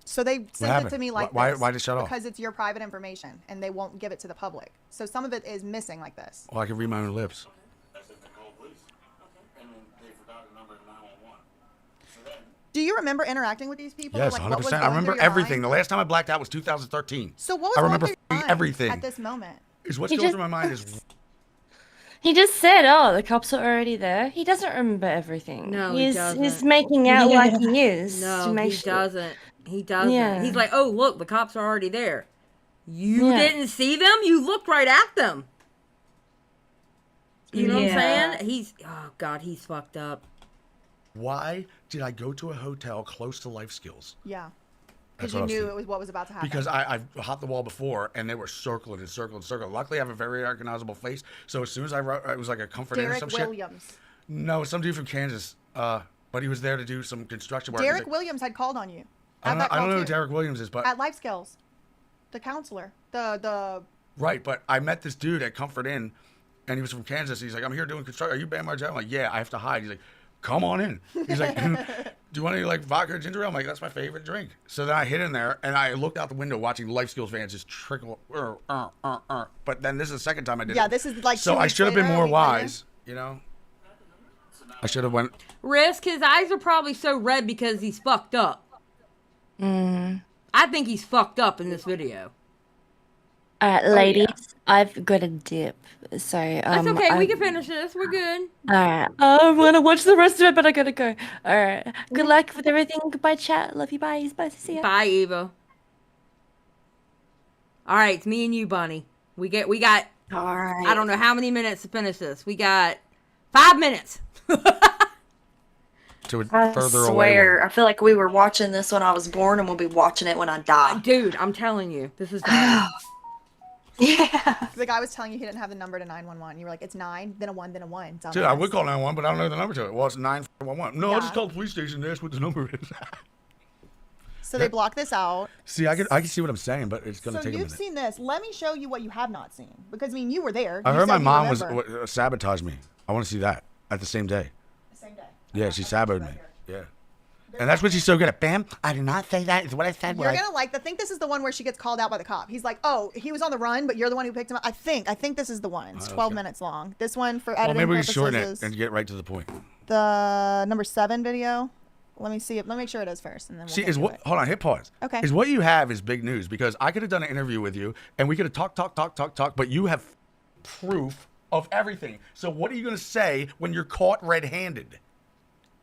So they sent it happened? to me like Why- this. why did it shut off? Because it's your private information, and they won't give it to the public. So some of it is missing like this. Well, I can read my own lips. Do you remember interacting with these people? Yes, Like, what was 100%. I going remember through your everything. mind? The last time I blacked out was 2013. So what was I going remember through your mind everything. at this moment? Is what's He going just- through my mind is He just said, "Oh, the cops are already there." He doesn't remember everything. No, he he's doesn't. making out like he is. to No, make he sure. doesn't. He doesn't. Yeah. He's like, oh, look, the cops are already there. You Yeah. didn't see them? You looked right at them. You know what I'm Yeah. saying? He's, oh, God, he's fucked up. why did I go to a hotel close to Life Skills? Yeah. That's Because you what I was knew thinking. it was what was about to happen. Because I've hopped the wall before, and they were circling and circling and circling. Luckily, I have a very recognizable face, so as soon as I wrote, it was like a comfort in or Derek some shit. Williams. No, some dude from Kansas, but he was there to do some construction work. He's Derek like, Williams had called on you. I don't know, At that I don't call, know who too. Derek Williams is, but At Life Skills. The counselor. The right. But I met this dude at Comfort Inn, and he was from Kansas. He's like, I'm here doing construction. Are you Bam Margera? I'm like, yeah. I have to hide. He's like, come on in. He's like, do you want any like vodka or ginger ale? I'm like, that's my favorite drink. So then I hid in there, and I looked out the window watching Life Skills fans just trickle. But then this is the second time I did it. Yeah, this is like So 2 I weeks should have been later, more a week later. wise, you know. I should have went. Risk, his eyes are probably so red because he's fucked up. I think he's fucked up in this video. All right, ladies, I've got a dip. So That's okay. We can finish this. We're good. All right. I'm gonna watch the rest of it, but I gotta go. All right. Good luck with everything. Goodbye, chat. Love you. Bye. Bye. See ya. Bye, Eva. All right, it's me and you, Bunny. We got. All right. I don't know how many minutes to finish this. We got 5 minutes. To I further away. swear, I feel like we were watching this when I was born, and we'll be watching it when I die. Dude, I'm telling you, this is bad. Yeah. The guy was telling you he didn't have the number to 911. You were like, it's 9, then a 1, then a 1. Dude, I would call 911, but I don't know the number to it. Well, it's 911. No, I'll just Yeah. call the police station and ask what the number is. So they block this out. See, I can see what I'm saying, but it's gonna So take a you've minute. seen this. Let me show you what you have not seen. Because, I mean, you were there. I You heard my said you mom was remember. sabotaged me. I want to see that at the same day. The same day. Yeah, she sabotaged me. Yeah. And that's what she's so good at. Bam, I did not say that. It's what I said. You're gonna like. I think this is the one where she gets called out by the cop. He's like, "Oh, he was on the run, but you're the one who picked him up." I think this is the one. It's 12 minutes long. This one for editing maybe we purposes shorten it is and get right to the point. the number 7 video. Let me see it. Let me make sure it is first, and then we'll See, get is to what? it. Hold on, hit pause. Okay. Is what you have is big news because I could have done an interview with you and we could have talked, but you have proof of everything. So what are you gonna say when you're caught red-handed?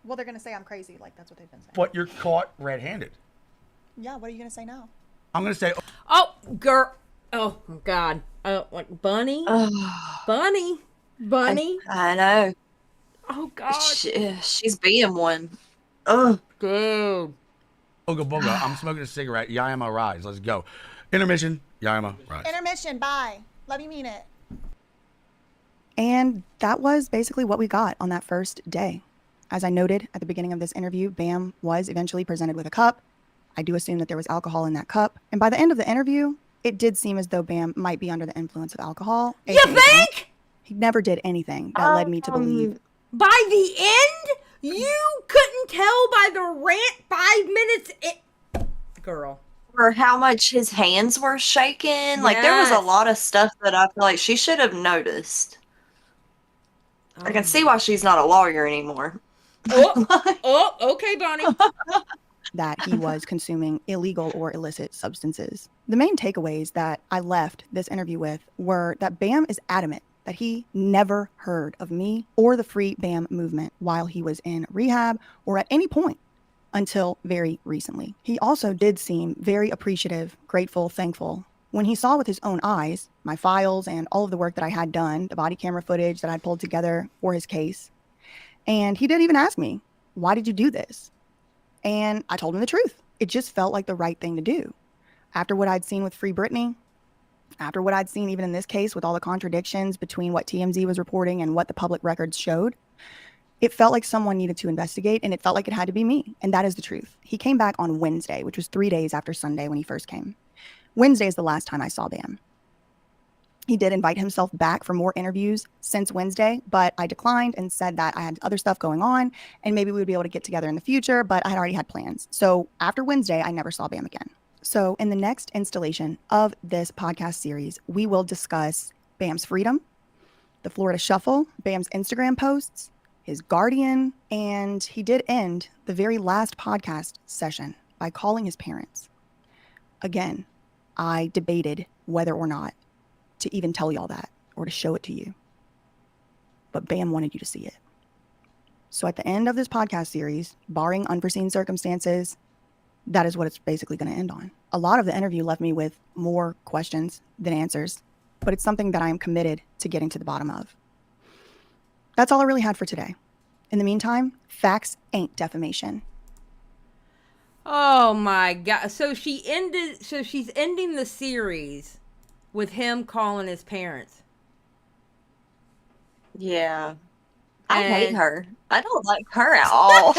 Well, they're gonna say I'm crazy. Like that's what they've been saying. But you're caught red-handed. Yeah. What are you gonna say now? I'm gonna say. Oh, girl. Oh God. Like Bunny. Bunny. I know. Oh God. She's being one. Ugh. Dude. Ooga booga. I'm smoking a cigarette. Yayama rise. Let's go. Intermission. Yayama rise. Intermission. Bye. Love you. Mean it. And that was basically what we got on that first day. As I noted at the beginning of this interview, Bam was eventually presented with a cup. I do assume that there was alcohol in that cup. And by the end of the interview, it did seem as though Bam might be under the influence of alcohol. You think? He never did anything that led me to believe. By the end, you couldn't tell by the rant 5 minutes. Girl. Or how much his hands were shaking. Like there was a Yes. lot of stuff that I feel like she should have noticed. I can see why she's not a lawyer anymore. Okay, Bonnie. That he was consuming illegal or illicit substances. The main takeaways that I left this interview with were that Bam is adamant that he never heard of me or the Free Bam movement while he was in rehab or at any point until very recently. He also did seem very appreciative, grateful, thankful when he saw with his own eyes my files and all of the work that I had done, the body camera footage that I'd pulled together for his case. And he did even ask me, "Why did you do this?" And I told him the truth. It just felt like the right thing to do. After what I'd seen with Free Britney, after what I'd seen even in this case with all the contradictions between what TMZ was reporting and what the public records showed, it felt like someone needed to investigate, and it felt like it had to be me. And that is the truth. He came back on Wednesday, which was 3 days after Sunday when he first came. Wednesday is the last time I saw Bam. He did invite himself back for more interviews since Wednesday, but I declined and said that I had other stuff going on and maybe we would be able to get together in the future, but I had already had plans. So after Wednesday, I never saw Bam again. So in the next installation of this podcast series, we will discuss Bam's freedom, the Florida Shuffle, Bam's Instagram posts, his guardian, and he did end the very last podcast session by calling his parents. Again, I debated whether or not to even tell y'all that or to show it to you. But Bam wanted you to see it. So at the end of this podcast series, barring unforeseen circumstances, that is what it's basically going to end on. A lot of the interview left me with more questions than answers, but it's something that I am committed to getting to the bottom of. That's all I really had for today. In the meantime, facts ain't defamation. Oh my God. So she's ending the series with him calling his parents. Yeah. I hate her. I don't like her at all.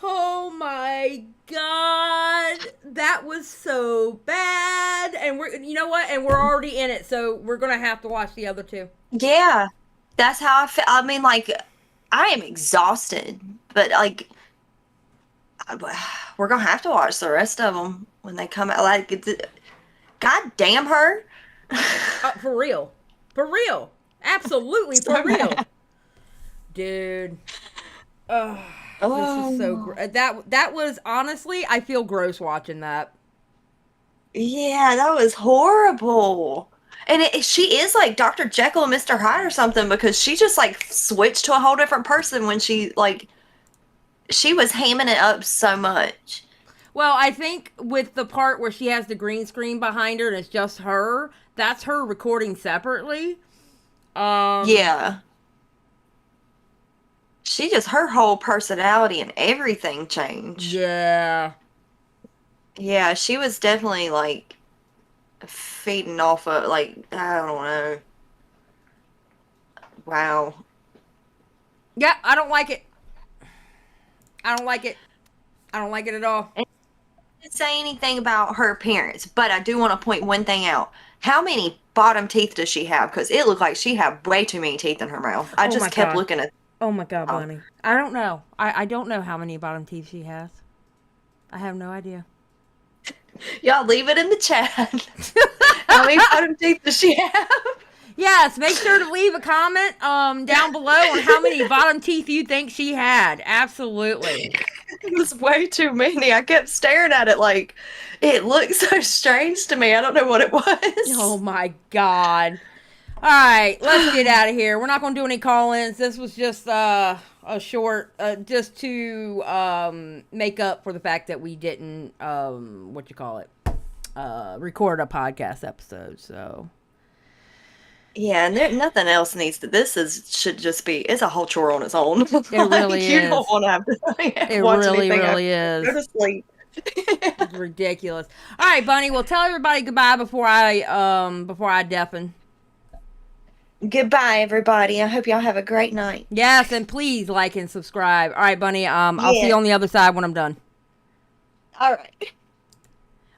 Oh my God. That was so bad. And you know what? And we're already in it. So we're going to have to watch the other two. Yeah. That's how I feel. I mean, like, I am exhausted, but like, we're going to have to watch the rest of them when they come out. Like, God damn her. For real. For real. Absolutely for real. Dude. This is so that was honestly, I feel gross watching that. Yeah, that was horrible. And she is like Dr. Jekyll and Mr. Hyde or something, because she just like switched to a whole different person when she was hamming it up so much. Well, I think with the part where she has the green screen behind her and it's just her, that's her recording separately. Yeah. Her whole personality and everything changed. Yeah. Yeah, she was definitely like feeding off of, like, I don't know. Wow. Yeah, I don't like it. I don't like it. I don't like it at all. I didn't say anything about her appearance, but I do want to point one thing out. How many bottom teeth does she have? Because it looked like she had way too many teeth in her mouth. I just kept looking at Oh my God, Bunny. I don't know. I don't know how many bottom teeth she has. I have no idea. Y'all leave it in the chat. How many bottom teeth does she have? Yes, make sure to leave a comment down below on how many bottom teeth you think she had. Absolutely. It was way too many. I kept staring at it like, it looked so strange to me. I don't know what it was. Oh my God. All right, let's get out of here. We're not going to do any call-ins. This was just a short, just to make up for the fact that we didn't, record a podcast episode. So yeah, and nothing else needs to. Should just be. It's a whole chore on its own. It really is. You don't want to have to. It really is. Go to sleep. It's ridiculous. All right, Bunny. Well, tell everybody goodbye before I deafen. Goodbye, everybody. I hope y'all have a great night. Yes, and please like and subscribe. All right, Bunny. I'll see you on the other side when I'm done. All right.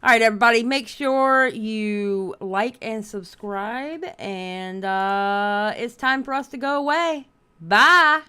All right, everybody. Make sure you like and subscribe. And it's time for us to go away. Bye.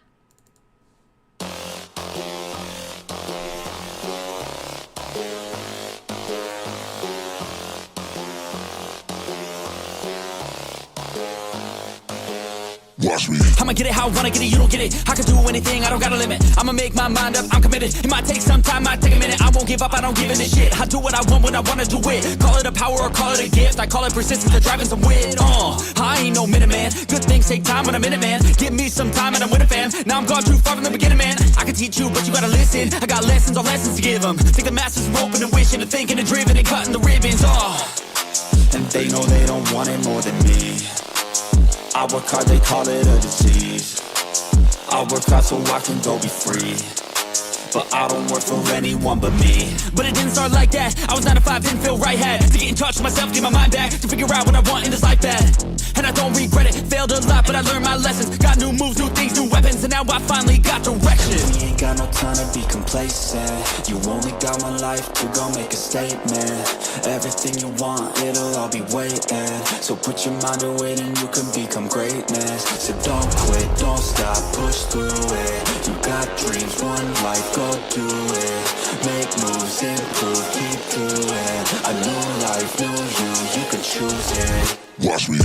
Watch me. I'ma get it how I wanna get it, you don't get it. I can do anything, I don't got a limit. I'ma make my mind up, I'm committed. It might take some time, might take a minute. I won't give up, I don't give in a shit. I do what I want when I wanna do it. Call it a power or call it a gift. I call it persistence or driving some wit. I ain't no minute man. Good things take time when I'm in it, man. Give me some time and I'm with a fam. Now I'm gone too far from the beginning, man. I can teach you, but you gotta listen. I got lessons on lessons to give them. Think the masses are open and wishing and thinking and driven and cutting the ribbons. And they know they don't want it more than me. I work hard, they call it a disease. I work hard so I can go be free. But I don't work for anyone but me. But it didn't start like that. I was 9 to 5, didn't feel right. Had to get in touch with myself, get my mind back, to figure out what I want in this life bad. And I don't regret it, failed a lot, but I learned my lessons. Got new moves, new things, new weapons, and now I finally got direction. We ain't got no time to be complacent. You only got one life to go make a statement. Everything you want, it'll all be waiting. So put your mind to it and you can become greatness. So don't quit, don't stop, push through it. You got dreams, one life, go do it. Make moves, improve, keep doing. A new life, new you can choose it. Watch me.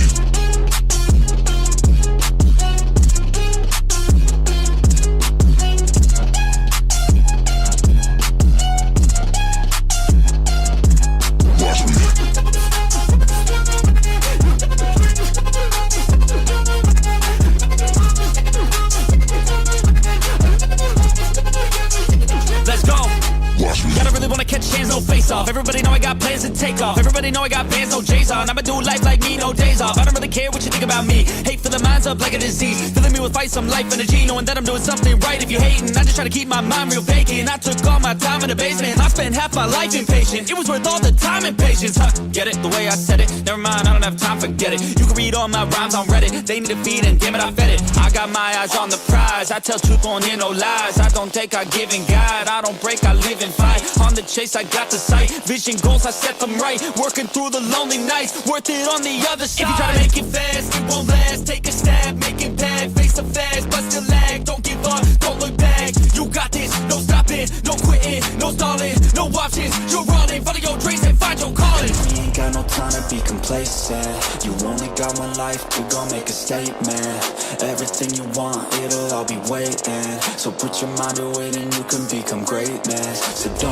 Everybody know I got plans to take off. Everybody know I got bands, no J's on. I'ma do life like me, no days off. I don't really care what you think about me. Hate for the minds up like a disease. Filling me with fight, some life energy. Knowing that I'm doing something right. If you hating, I just try to keep my mind real vacant. I took all my time in the basement. I spent half my life impatient. It was worth all the time and patience. Get it? The way I said it. Never mind, I don't have time, forget it. You can read all my rhymes on Reddit. They need a feed and damn it, I fed it. I got my eyes on the prize. I tell truth, on here, no lies. I don't take, I give and guide. I don't break, I live and fight. On the chase, I got the sight. Vision goals, I set them right. Working through the lonely nights, worth it on the other side. If you try to make it fast, it won't last. Take a stab, make it bad. Face the fast, but still lag. Don't give up, don't look back. You got this, no stopping, no quitting, no stalling, no options. You're running, follow your dreams and find your calling. We ain't got no time to be complacent. You only got one life to go make a statement. Everything you want, it'll all be waiting. So put your mind to it and you can become greatness. So don't